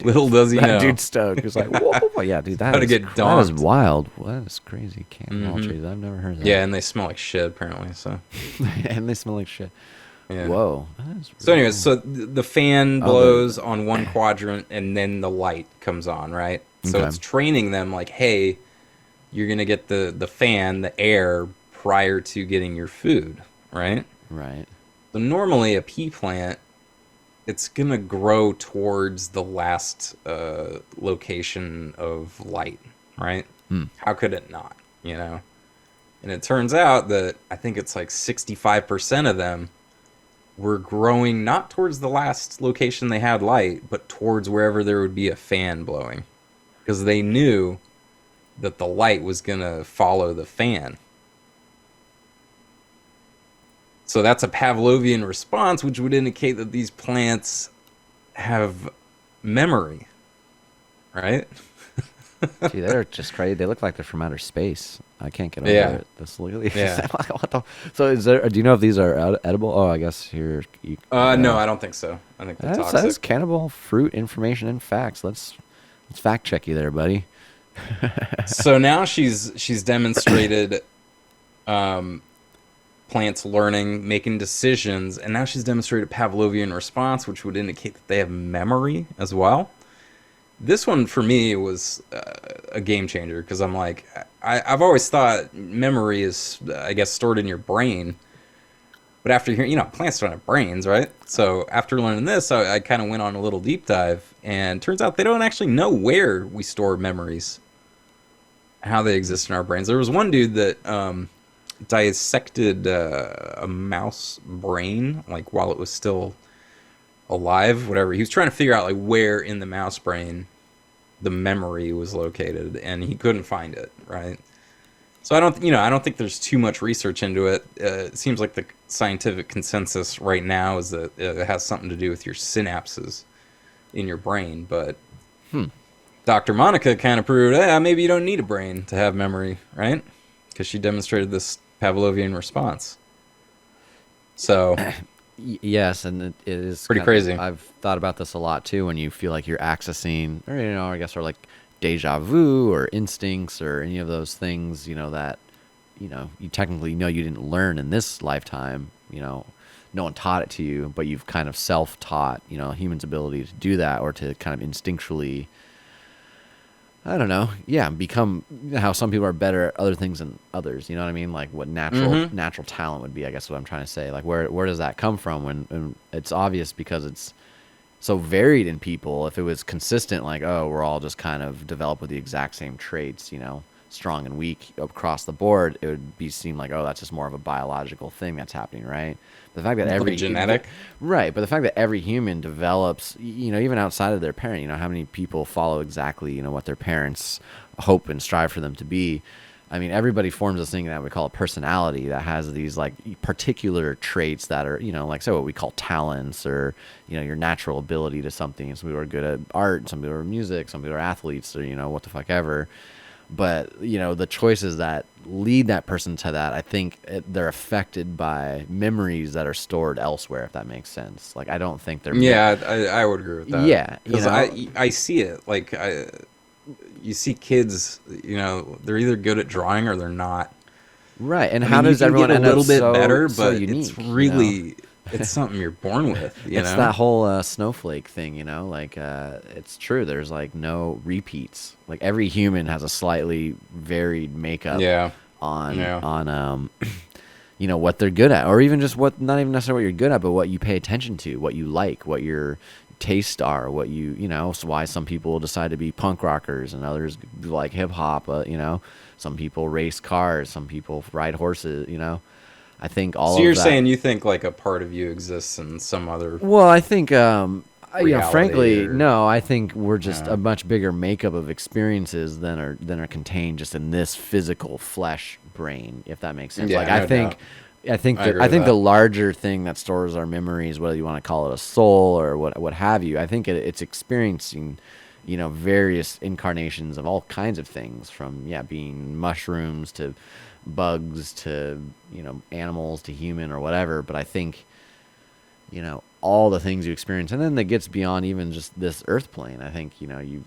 Little does he That know. dude's stoked. He's like, whoa, yeah, dude, About to get that is donked. wild. That is crazy. Cannonball trees. I've never heard of that. Yeah, and they smell like shit apparently. So And they smell like shit. yeah. Whoa. That is So really anyways, cool. so the fan Oh, blows on one quadrant and then the light comes on, right? So Okay. it's training them like, hey, you're gonna get the fan, the air prior to getting your food, right? Right. So normally a pea plant, it's gonna grow towards the last location of light, right? How could it not? You know? And it turns out that I think it's like 65% of them were growing not towards the last location they had light, but towards wherever there would be a fan blowing. Because they knew that the light was going to follow the fan. So that's a Pavlovian response, which would indicate that these plants have memory, right? Gee, they're just crazy. They look like they're from outer space. I can't get over it. This literally. Yeah. What the? So is there? Do you know if these are edible? Oh, I guess here. No, I don't think so. I think they're That toxic. says cannibal fruit information and facts. Let's fact check you there, buddy. So now she's demonstrated plants learning, making decisions, and now she's demonstrated Pavlovian response, which would indicate that they have memory as well. This one for me was a game changer because I'm like, I've always thought memory is, I guess, stored in your brain. But after hearing, plants don't have brains, right? So after learning this, I kind of went on a little deep dive, and turns out they don't actually know where we store memories, how they exist in our brains. There was one dude that dissected a mouse brain, like while it was still alive, whatever. He was trying to figure out like where in the mouse brain the memory was located, and he couldn't find it, right? So I don't think there's too much research into it. It seems like the scientific consensus right now is that it has something to do with your synapses in your brain, but Dr. Monica kind of proved, maybe you don't need a brain to have memory, right? Because she demonstrated this Pavlovian response. So Yes, and it is pretty crazy. I've thought about this a lot too. When you feel like you're accessing, or I guess, or like deja vu or instincts or any of those things, that you technically you didn't learn in this lifetime. No one taught it to you, but you've kind of self-taught. Humans' ability to do that, or to kind of instinctually. I don't know. Yeah, become how some people are better at other things than others. You know what I mean? Like what natural talent would be. I guess what I'm trying to say. Like where does that come from? When it's obvious because it's so varied in people. If it was consistent, like we're all just kind of developed with the exact same traits. Strong and weak across the board, it would seem like that's just more of a biological thing that's happening, right? The fact that every genetic, right? But the fact that every human develops, even outside of their parent, how many people follow exactly, what their parents hope and strive for them to be. I mean, everybody forms this thing that we call a personality that has these like particular traits that are, like say what we call talents or, your natural ability to something. Some people are good at art, some people are music, some people are athletes, or what the fuck ever. But the choices that lead that person to that, I think they're affected by memories that are stored elsewhere. If that makes sense. Like I don't think they're. Yeah, I would agree with that. Yeah, because I see it. Like you see kids, they're either good at drawing or they're not. Right, and I how mean, does you can everyone get a end little up bit so, better? so But unique, it's really it's something you're born with. It's that whole snowflake thing, like it's true. There's like no repeats. Like every human has a slightly varied makeup. On what they're good at, or even just what, not even necessarily what you're good at, but what you pay attention to, what you like, what your tastes are, what so why some people decide to be punk rockers and others like hip hop, some people race cars, some people ride horses, I think all of that. So you're saying you think like a part of you exists in some other. Well, I think frankly, or... no. I think we're just a much bigger makeup of experiences than are contained just in this physical flesh brain, if that makes sense. Yeah, like no I think doubt. the larger thing that stores our memories, whether you want to call it a soul or what have you, I think it's experiencing various incarnations of all kinds of things, from being mushrooms to bugs to animals to human or whatever. But I think all the things you experience, and then that gets beyond even just this earth plane. I think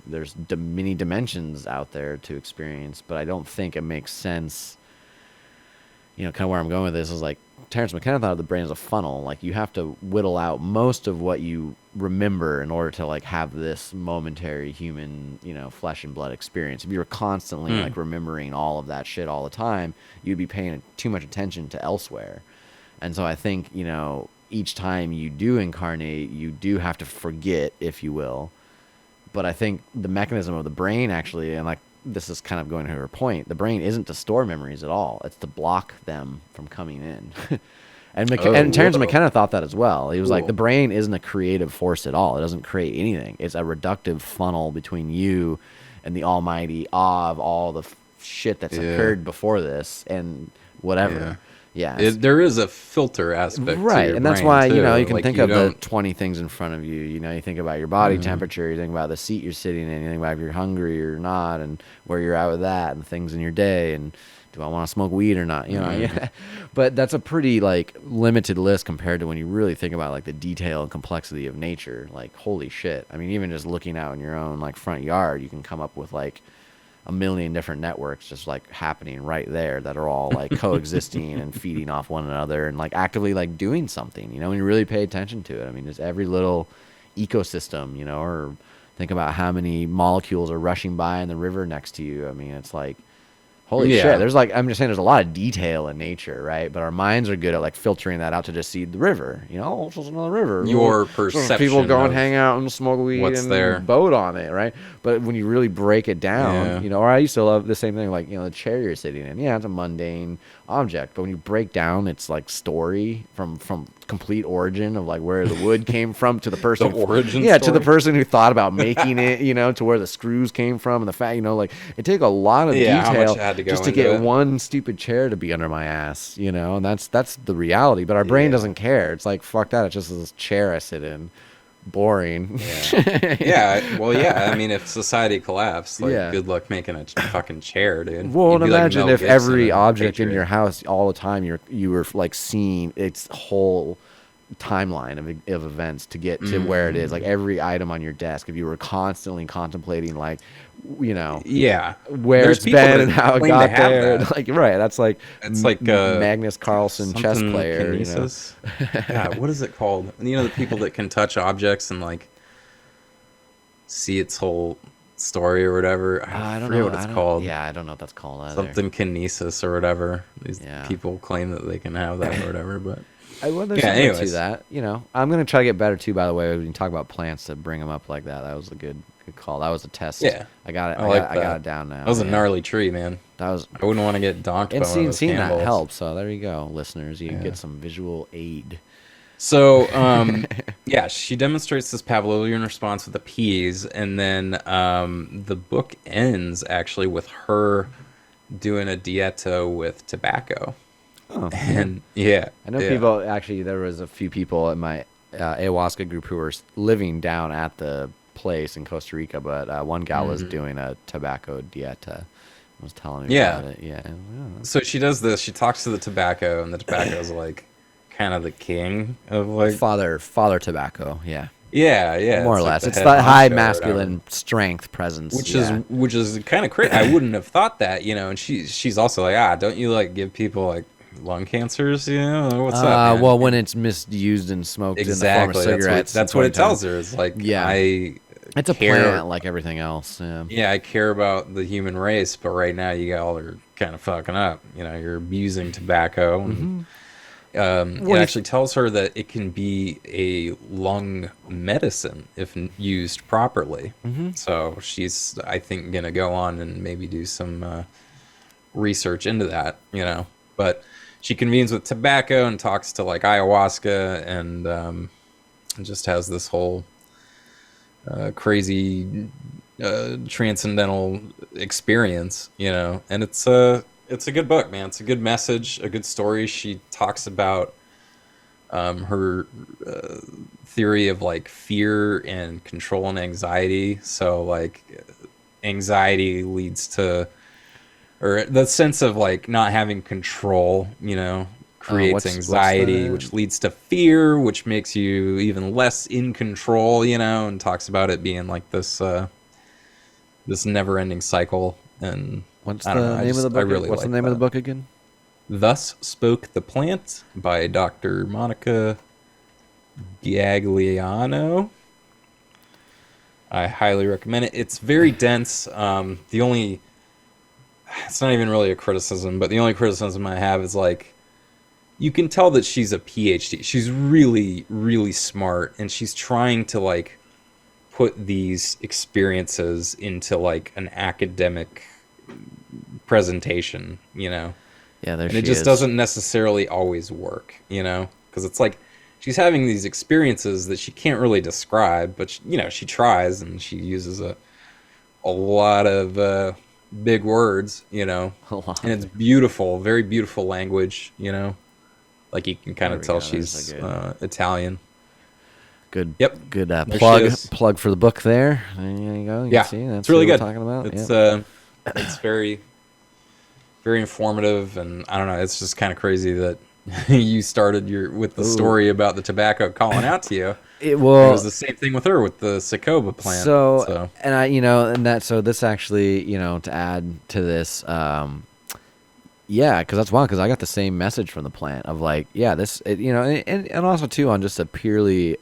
there's many dimensions out there to experience, but I don't think it makes sense. Kind of where I'm going with this is like Terrence McKenna thought of the brain as a funnel. Like, you have to whittle out most of what you remember in order to like have this momentary human, flesh and blood experience. If you were constantly like remembering all of that shit all the time, you'd be paying too much attention to elsewhere. And so I think, each time you do incarnate, you do have to forget, if you will. But I think the mechanism of the brain actually, and like this is kind of going to her point, the brain isn't to store memories at all. It's to block them from coming in. And Terrence McKenna thought that as well. He was like, the brain isn't a creative force at all. It doesn't create anything. It's a reductive funnel between you and the almighty awe of all the shit that's occurred before this and whatever. Yeah, there is a filter aspect, right? To your and that's brain why too. You can like, think of the 20 things in front of you. You think about your body temperature, you think about the seat you're sitting in, you think about if you're hungry or not, and where you're at with that, and things in your day, and do I want to smoke weed or not? But that's a pretty like limited list compared to when you really think about like the detail and complexity of nature. Like, holy shit! I mean, even just looking out in your own like front yard, you can come up with like a million different networks just like happening right there that are all like coexisting and feeding off one another and like actively like doing something, when you really pay attention to it. I mean, there's every little ecosystem, or think about how many molecules are rushing by in the river next to you. I mean, it's like, holy shit. There's like, I'm just saying there's a lot of detail in nature, right? But our minds are good at like filtering that out to just see the river. It's just another river. Your perception. People go and hang out and smoke weed and there. boat on it, right? But when you really break it down, or I used to love the same thing, like, the chair you're sitting in. Yeah, it's a mundane object. But when you break down its like story from complete origin of like where the wood came from to the person the origin story. To the person who thought about making it, to where the screws came from and the fact, like it take a lot of detail just to get one stupid chair to be under my ass, and that's the reality. But our brain doesn't care. It's like, fuck that, it's just this chair I sit in. Boring. I mean, if society collapsed, good luck making a fucking chair, dude. Well, and imagine if every object in your house all the time you were like seeing its whole timeline of events to get to where it is. Like every item on your desk, if you were constantly contemplating like where There's it's been and how it got there. That. Like, right, it's like Magnus Carlsen chess player. What is it called? The people that can touch objects and like see its whole story or whatever. I don't know what it's called. Yeah, I don't know what that's called either. Something kinesis or whatever. These people claim that they can have that or whatever, but there's something to that. I'm gonna try to get better too. By the way, when you talk about plants, to bring them up like that, that was a good call. That was a test. Yeah, I got it. I got it down now. That was a gnarly tree, man. I wouldn't want to get donked by one of those seeing cannibals. that helps. So there you go, listeners. You can get some visual aid. So, she demonstrates this Pavlovian response with the peas, and then the book ends actually with her doing a dieta with tobacco. Oh, and I know people. Actually, there was a few people in my ayahuasca group who were living down at the place in Costa Rica, but one gal was doing a tobacco dieta. Was telling me about it. Yeah. So she does this. She talks to the tobacco, and the tobacco is like kind of the king of like father tobacco. Yeah. Yeah. More or less, it's that high masculine strength presence, which is kind of crazy. I wouldn't have thought that, And she's also like, don't you like give people like lung cancers? What's up? Man? Well, when it's misused and smoked in the form of cigarettes, that's what it tells her. It's like, it's a plant like everything else. Yeah, I care about the human race, but right now you all are kind of fucking up. You're abusing tobacco. And, it actually tells her that it can be a lung medicine if used properly. So she's, I think, going to go on and maybe do some research into that, But she convenes with tobacco and talks to like ayahuasca and just has this whole crazy transcendental experience, and it's a good book, man. It's a good message, a good story. She talks about her theory of like fear and control and anxiety. So like anxiety leads to, or the sense of like not having control, creates What's anxiety, the which leads to fear, which makes you even less in control, and talks about it being like this never-ending cycle. And what's I don't know, the name of the I book? really What's the like name of the that. book again? Thus Spoke the Plant by Dr. Monica Gagliano. I highly recommend it. It's very dense. It's not even really a criticism, but the only criticism I have is like, you can tell that she's a PhD. She's really, really smart, and she's trying to like put these experiences into like an academic presentation, Yeah, there and it she just is. doesn't necessarily always work, because it's like she's having these experiences that she can't really describe, but she tries and she uses a lot of big words, A lot and of it's it. beautiful, very beautiful language, like you can kind There of we tell go. There's a she's good, Italian. good, Yep, good there she plug is. plug for the book there. There you go. You can Yeah, see it's that's really who we're good. talking about. It's Yep. it's very very informative, and I don't know, it's just kind of crazy that you started your with the Ooh. story about the tobacco calling out to you, It and it was well. the same thing with her with the Sakoba plant. So So and so this actually, to add to this, yeah, because that's wild. Because I got the same message from the plant of like, yeah, and also too on just a purely,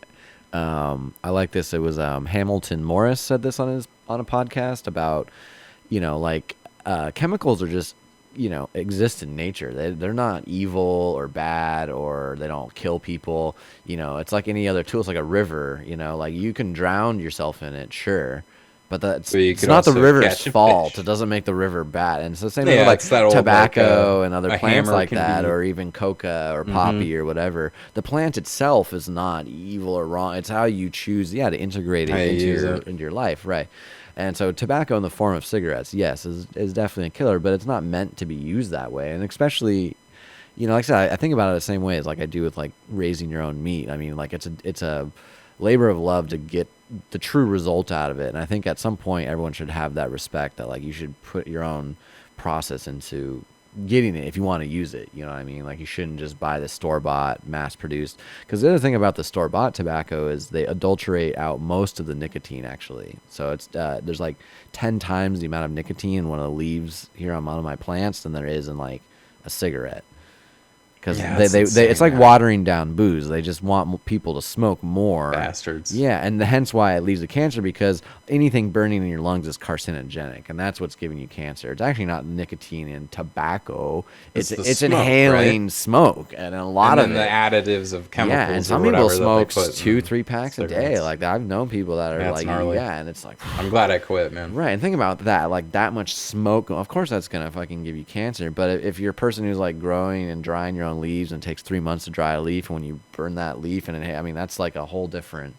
I like this. It was Hamilton Morris said this on a podcast about, like chemicals are just exist in nature. They're not evil or bad or they don't kill people. It's like any other tool. It's like a river. Like you can drown yourself in it, sure. But but you it's could not the also river's catch a fault. It fish. doesn't make the river bad. And it's the same thing with Yeah, like it's that old like tobacco and other a plants hammer like can that, be. or even coca or Hmm. poppy or whatever. The plant itself is not evil or wrong. It's how you choose, to integrate How it you use it. into your life, right? And so tobacco in the form of cigarettes, yes, is definitely a killer, but it's not meant to be used that way. And especially, like I said, I think about it the same way as like I do with like raising your own meat. I mean, like it's a labor of love to get the true result out of it. And I think at some point everyone should have that respect that like you should put your own process into getting it if you want to use it. You know what I mean? Like you shouldn't just buy the store bought, mass produced. Because the other thing about the store bought tobacco is they adulterate out most of the nicotine actually. So it's there's like 10 times the amount of nicotine in one of the leaves here on one of my plants than there is in like a cigarette because Yeah, they, that's they, they it's insane, like man. watering down booze. They just want people to smoke more. Bastards. Yeah, and hence why it leads to cancer because anything burning in your lungs is carcinogenic, and that's what's giving you cancer. It's actually not nicotine and tobacco. It's the It's smoke, right? inhaling smoke, and a lot And of then the it. additives of Yeah, and chemicals or some people whatever that they smoke put two, in 3 packs a day. cigarettes. Like I've known people that are That's like, gnarly. yeah, and it's like, I'm glad I quit, man. right, and think about that, like that much smoke. Of course, that's gonna fucking give you cancer. But if you're a person who's like growing and drying your own leaves and it takes 3 months to dry a leaf, and when you burn that leaf, and I mean that's like a whole different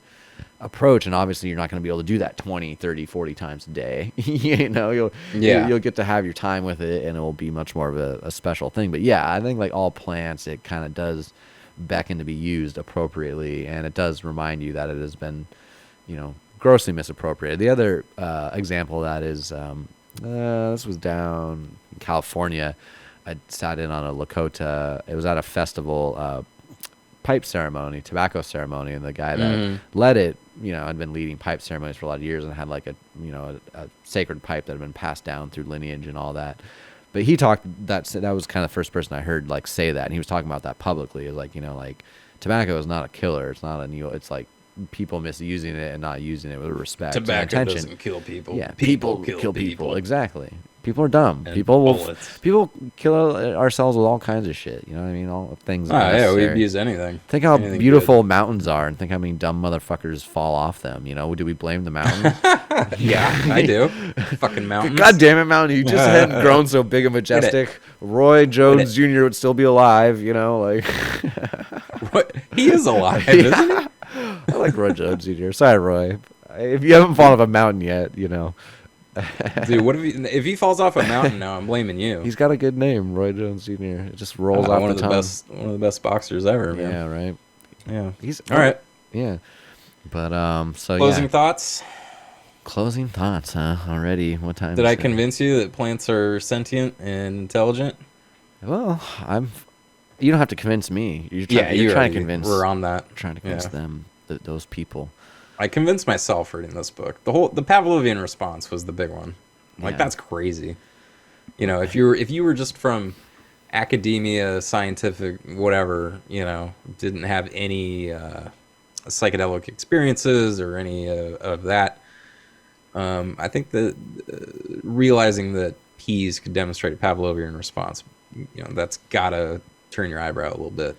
approach. And obviously, you're not going to be able to do that 20, 30, 40 times a day. Yeah. You'll get to have your time with it, and it will be much more of a special thing. But yeah, I think like all plants, it kind of does beckon to be used appropriately, and it does remind you that it has been, grossly misappropriated. The other example of that is this was down in California. I sat in on a Lakota. It was at a festival, pipe ceremony, tobacco ceremony, and the guy that Hmm. led it, had been leading pipe ceremonies for a lot of years and had like a sacred pipe that had been passed down through lineage and all that. But he talked that was kind of the first person I heard like say that, and he was talking about that publicly. Is like like tobacco is not a killer. It's not a new. It's like people misusing it and not using it with respect and Tobacco attention. doesn't kill people. Yeah, People kill kill people. Exactly. People are dumb. And bullets. People kill ourselves with all kinds of shit. You know what I mean? All things Oh yeah, we'd unnecessary. use anything. Think how Anything beautiful mountains are, and think how many dumb motherfuckers fall off them. Do we blame the mountain? good. Yeah, I do. Fucking mountains. God damn it, mountain! You just hadn't grown so big and majestic. Roy Jones Jr. would still be alive. Like What? He is alive, isn't he? I like Roy Jones Jr. Sorry, Roy. If you haven't fallen off a mountain yet, Dude, what if he falls off a mountain now? I'm blaming you. he's got a good name, Roy Jones Jr. It just rolls off one the of the tongue. best, one of the best boxers ever, man. Yeah, right. Yeah. He's all right. Yeah. But so Closing thoughts. Closing thoughts, huh? Already? What time? Did I convince you that plants are sentient and intelligent? Well, You don't have to convince me. You're trying to convince. We're on that. Trying to convince them, those people. I convinced myself reading this book. The Pavlovian response was the big one. Like that's crazy. You know, if you were just from academia, scientific, whatever, didn't have any psychedelic experiences or any of that. I think that realizing that peas could demonstrate a Pavlovian response, that's gotta turn your eyebrow a little bit.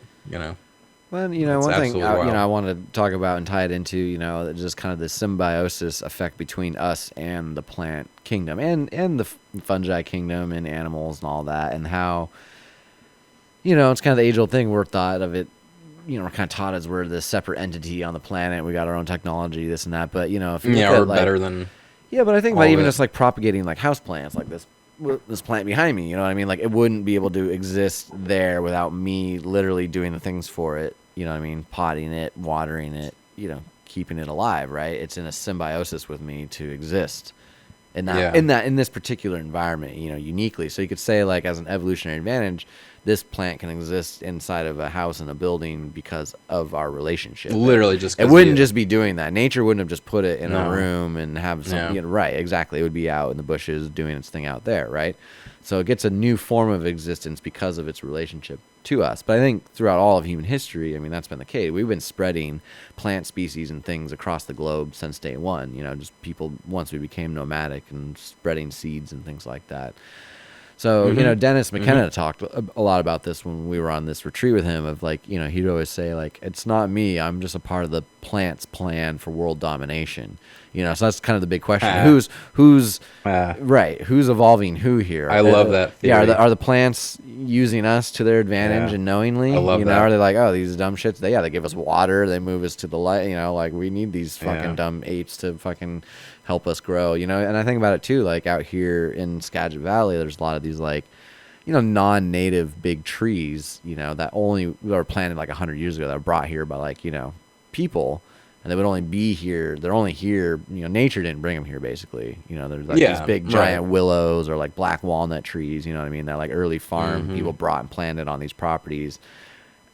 Well, that's one thing wild. I want to talk about and tie it into, just kind of the symbiosis effect between us and the plant kingdom and the fungi kingdom and animals and all that, and how it's kind of the age-old thing. We're thought of it. We're kind of taught as we're this separate entity on the planet. We got our own technology, this and that. But if you we're better than. Yeah, but I think about even just like propagating like house plants, like this plant behind me. You know what I mean? Like it wouldn't be able to exist there without me literally doing the things for it. You know what I mean? Potting it, watering it. Keeping it alive. Right? It's in a symbiosis with me to exist. In this particular environment, uniquely. So you could say, like, as an evolutionary advantage, this plant can exist inside of a house and a building because of our relationship. Literally, just it wouldn't just be doing that. Nature wouldn't have just put it in a room and have some. Right, exactly. It would be out in the bushes doing its thing out there, right? So it gets a new form of existence because of its relationship to us. But I think throughout all of human history, I mean, that's been the case. We've been spreading plant species and things across the globe since day one. Just people, once we became nomadic and spreading seeds and things like that. So, Dennis McKenna talked a lot about this when we were on this retreat with him of like, he'd always say like, it's not me. I'm just a part of the plant's plan for world domination. So that's kind of the big question. Who's right? Who's evolving who here? I love that theory. Yeah. Are the plants using us to their advantage and knowingly? I love that. Are they like, oh, these dumb shits? They give us water. They move us to the light. Like we need these fucking dumb apes to fucking help us grow. And I think about it too. Like out here in Skagit Valley, there's a lot of these like, non-native big trees. That only were planted like 100 years ago. That were brought here by like people. And they would only be here. They're only here. Nature didn't bring them here. Basically, there's like these big giant willows or like black walnut trees. You know what I mean? That like early farm people brought and planted on these properties,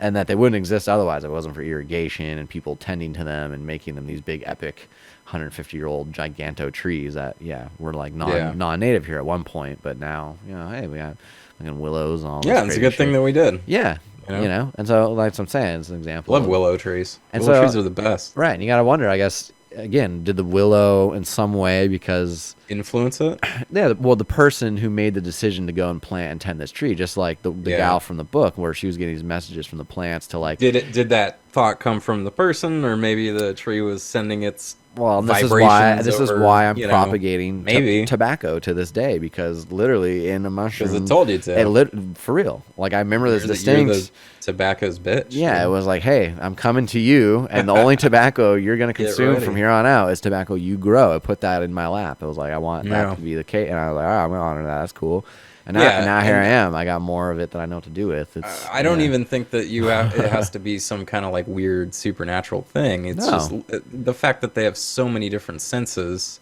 and that they wouldn't exist otherwise. If it wasn't for irrigation and people tending to them and making them these big epic 150-year-old giganto trees that were like non-native here at one point. But now hey, we got fucking willows and all. Yeah, it's a good thing that we did. Yeah. And so like I'm saying, it's an example. Love willow trees. Willow trees are the best. Right, and you gotta wonder, I guess, again, did the willow in some way because influence it? Yeah, well, the person who made the decision to go and plant and tend this tree, just like the gal from the book, where she was getting these messages from the plants to like. Did that thought come from the person, or maybe the tree was sending its this is why I'm propagating tobacco to this day, because literally in a mushroom, because it told you to. For real. Like I remember this distinct. You're the tobacco's bitch. Yeah, it was like, hey, I'm coming to you, and the only tobacco you're gonna consume from here on out is tobacco you grow. I put that in my lap. It was like, I want that to be the case, and I was like, all right, I'm gonna honor that. That's cool. And now here I am. I got more of it that I know what to do with. I don't even think that it has to be some kind of like weird supernatural thing. It's just the fact that they have so many different senses.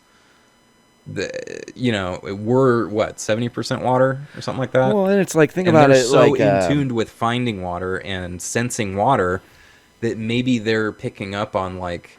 We're 70% water or something like that. Well, and it's like, think about it. So like, in tuned with finding water and sensing water that maybe they're picking up on like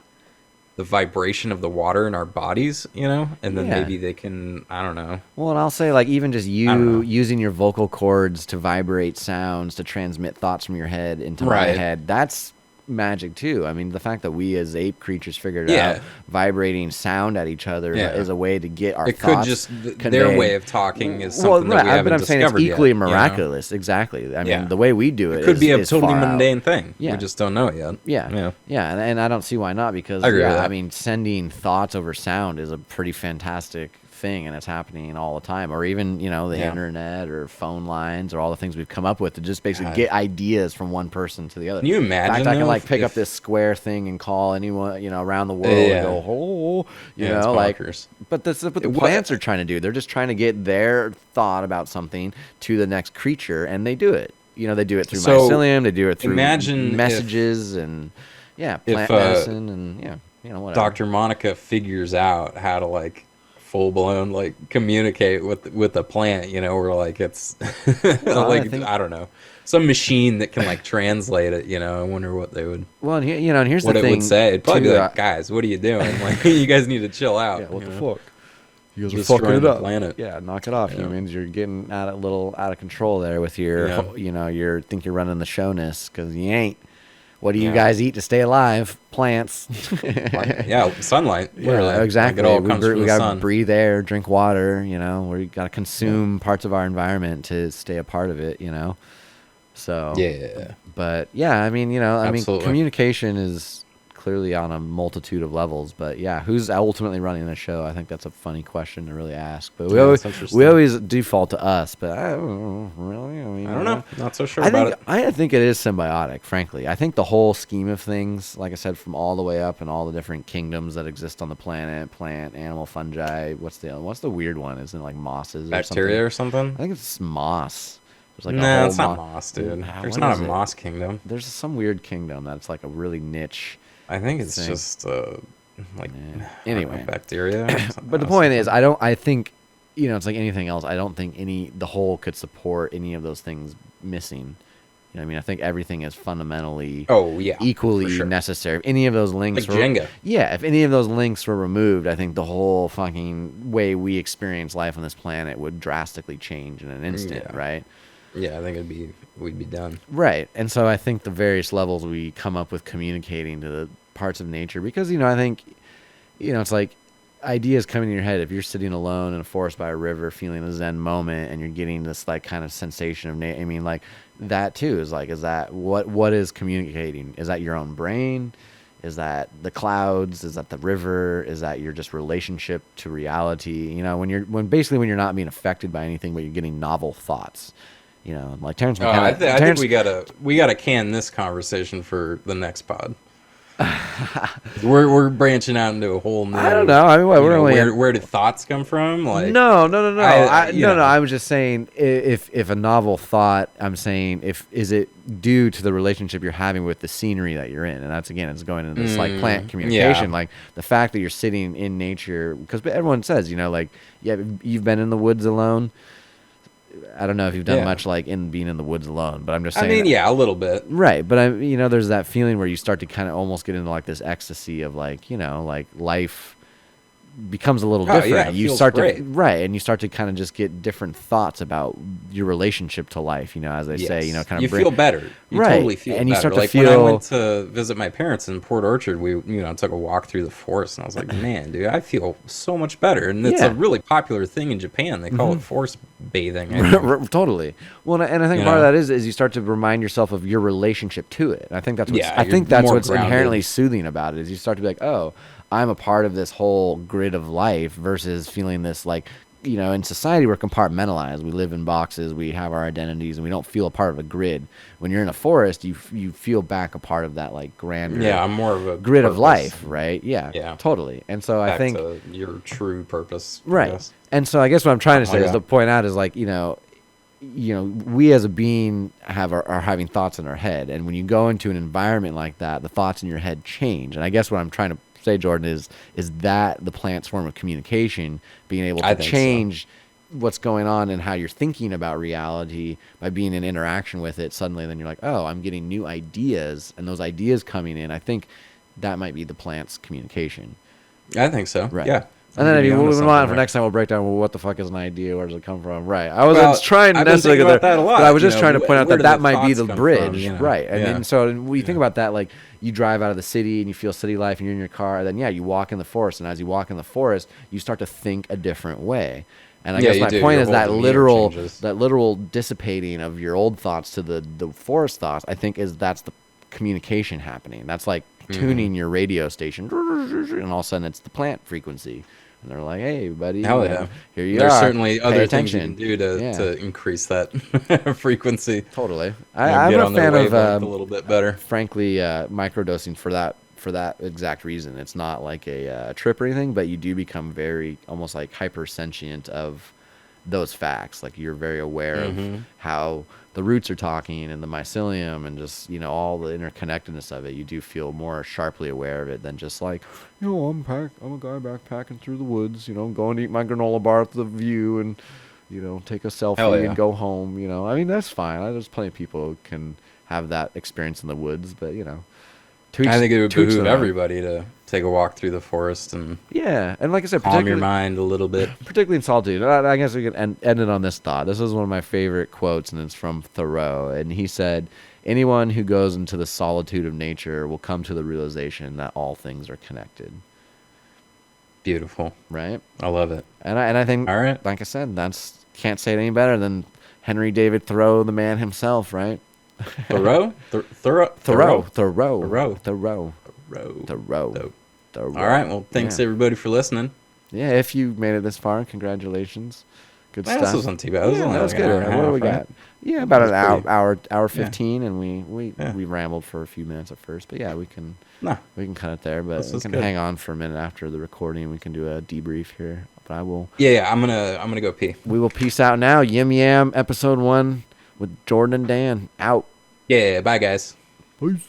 the vibration of the water in our bodies, and then maybe they can, I don't know. Well, and I'll say, like, even just you using your vocal cords to vibrate sounds, to transmit thoughts from your head into my head, that's magic too. I mean, the fact that we as ape creatures figured out vibrating sound at each other is a way to get our thoughts conveyed. Their way of talking is something that we haven't discovered saying it's equally yet, miraculous. Exactly. I mean, the way we do it could be a totally far mundane out. thing. We just don't know it yet. And I don't see why not, because I mean, sending thoughts over sound is a pretty fantastic thing, and it's happening all the time. Or even the internet or phone lines or all the things we've come up with to just basically get ideas from one person to the other. Can you imagine? In fact, I can like pick up this square thing and call anyone around the world and go, like. But that's what the plants are trying to do. They're just trying to get their thought about something to the next creature, and they do it. they do it through mycelium, they do it through imagine messages and plant medicine and whatever. Dr. Monica figures out how to like full blown like communicate with the plant, or like it's like I don't know, some machine that can like translate it. I wonder what they would. Well, and here's what the it thing. Would say. It'd probably be like, guys, what are you doing? Like, you guys need to chill out. Yeah, what the fuck? You guys are fucking it up. Planet. Yeah, knock it off, humans. You're getting out of control there with your, you think you're running the showness because you ain't. What do you guys eat to stay alive? Plants. Sunlight. Yeah, exactly. Like, it all comes from we the got sun. to breathe air, drink water. We got to consume parts of our environment to stay a part of it. So yeah. But yeah, Absolutely. communication is clearly on a multitude of levels. But yeah, who's ultimately running the show? I think that's a funny question to really ask. But we always default to us. But I don't know, really. I don't know. Not so sure about it. I think it is symbiotic. Frankly, I think the whole scheme of things, like I said, from all the way up and all the different kingdoms that exist on the planet, plant, animal, fungi. What's the weird one? Isn't it like mosses? Bacteria or something? I think it's moss. Like no, it's not moss, dude. There's not a moss kingdom. There's some weird kingdom that's like a really niche. I think it's just anyway bacteria. But the point is, I think it's like anything else. I don't think the whole could support any of those things missing. I think everything is fundamentally equally necessary. If any of those links like Jenga. If any of those links were removed, I think the whole fucking way we experience life on this planet would drastically change in an instant, right? Yeah, I think we'd be done. Right. And so I think the various levels we come up with communicating to the parts of nature, because, I think, it's like ideas come in your head. If you're sitting alone in a forest by a river, feeling a Zen moment, and you're getting this like kind of sensation of like that too is that what is communicating? Is that your own brain? Is that the clouds? Is that the river? Is that your just relationship to reality? When you're not being affected by anything, but you're getting novel thoughts. Like Terrence McKenna. I think we gotta can this conversation for the next pod. we're branching out into a whole new. I don't know. We're only where did thoughts come from? Like no. I was just saying if a novel thought, I'm saying is it due to the relationship you're having with the scenery that you're in, and that's it's going into this like plant communication, like the fact that you're sitting in nature, because everyone says you've been in the woods alone. I don't know if you've done much like being in the woods alone, but I'm just saying. A little bit. Right, but there's that feeling where you start to kind of almost get into like this ecstasy of like life becomes a little different. Yeah, you start to and you start to kind of just get different thoughts about your relationship to life. As they say, kind of feel better. You totally feel better. And you start to feel. When I went to visit my parents in Port Orchard, we took a walk through the forest, and I was like, man, dude, I feel so much better. And it's a really popular thing in Japan. They call it forest bathing. Totally. Well, and I think part of that is you start to remind yourself of your relationship to it. And I think that's what's inherently soothing about it. Is you start to be like, oh, I'm a part of this whole grid of life, versus feeling this like, in society we're compartmentalized. We live in boxes, we have our identities, and we don't feel a part of a grid. When you're in a forest, you feel back a part of that like grander I'm more of a grid of life, right? Yeah, totally. And so I think to your true purpose, right. And so I guess what I'm trying to say is to point out is like, we as a being are having thoughts in our head, and when you go into an environment like that, the thoughts in your head change. And I guess what I'm trying to say, Jordan, is that the plant's form of communication, being able to change what's going on and how you're thinking about reality by being in interaction with it. Suddenly then you're like, oh, I'm getting new ideas, and those ideas coming in, I think that might be the plant's communication. I think so. Right. Yeah. And then if you move on for next time, we'll break down, well, what the fuck is an idea? Where does it come from? Right. I wasn't trying to necessarily get there, but I was just trying to point out that might be the bridge. Right. And so when you think about that, like you drive out of the city and you feel city life and you're in your car, and then, you walk in the forest. And as you walk in the forest, you start to think a different way. And I guess my point is that literal dissipating of your old thoughts to the forest thoughts, I think that's the communication happening. That's like tuning your radio station, and all of a sudden it's the plant frequency. And they're like, hey, buddy, hell yeah. Here you There's are. certainly other things you can do to increase that frequency. Totally. I'm a fan of a little bit better. Frankly, microdosing for that exact reason. It's not like a trip or anything, but you do become very almost like hypersentient of those facts. Like you're very aware Mm-hmm. of how the roots are talking and the mycelium and just, you know, all the interconnectedness of it. You do feel more sharply aware of it than just like, you know, I'm a guy backpacking through the woods, you know, going to eat my granola bar at the view and, you know, take a Hell selfie yeah. and go home, you know. I mean, that's fine. There's plenty of people who can have that experience in the woods, but, you know, I think it would to each behoove their own. everybody to take a walk through the forest and Yeah, and like I said, calm your mind a little bit. particularly in solitude. I guess we can end it on this thought. This is one of my favorite quotes, and it's from Thoreau. And he said, anyone who goes into the solitude of nature will come to the realization that all things are connected. Beautiful. Right? I love it. And I think, All right. like I said, can't say it any better than Henry David Thoreau, the man himself, right? Thoreau? Thoreau. Dope. Thoreau. All right. Well, thanks everybody for listening. Yeah, if you made it this far, congratulations. Good stuff. This wasn't too bad. It was only that was like an good. hour and a What do we half, got? right? Yeah, about an That was hour 15, and we rambled for a few minutes at first, but yeah, we can cut it there. But we can hang on for a minute after the recording. We can do a debrief here. But I will. Yeah. I'm gonna go pee. We will peace out now. Yim Yam, episode 1 with Jordan and Dan out. Yeah. Bye, guys. Peace.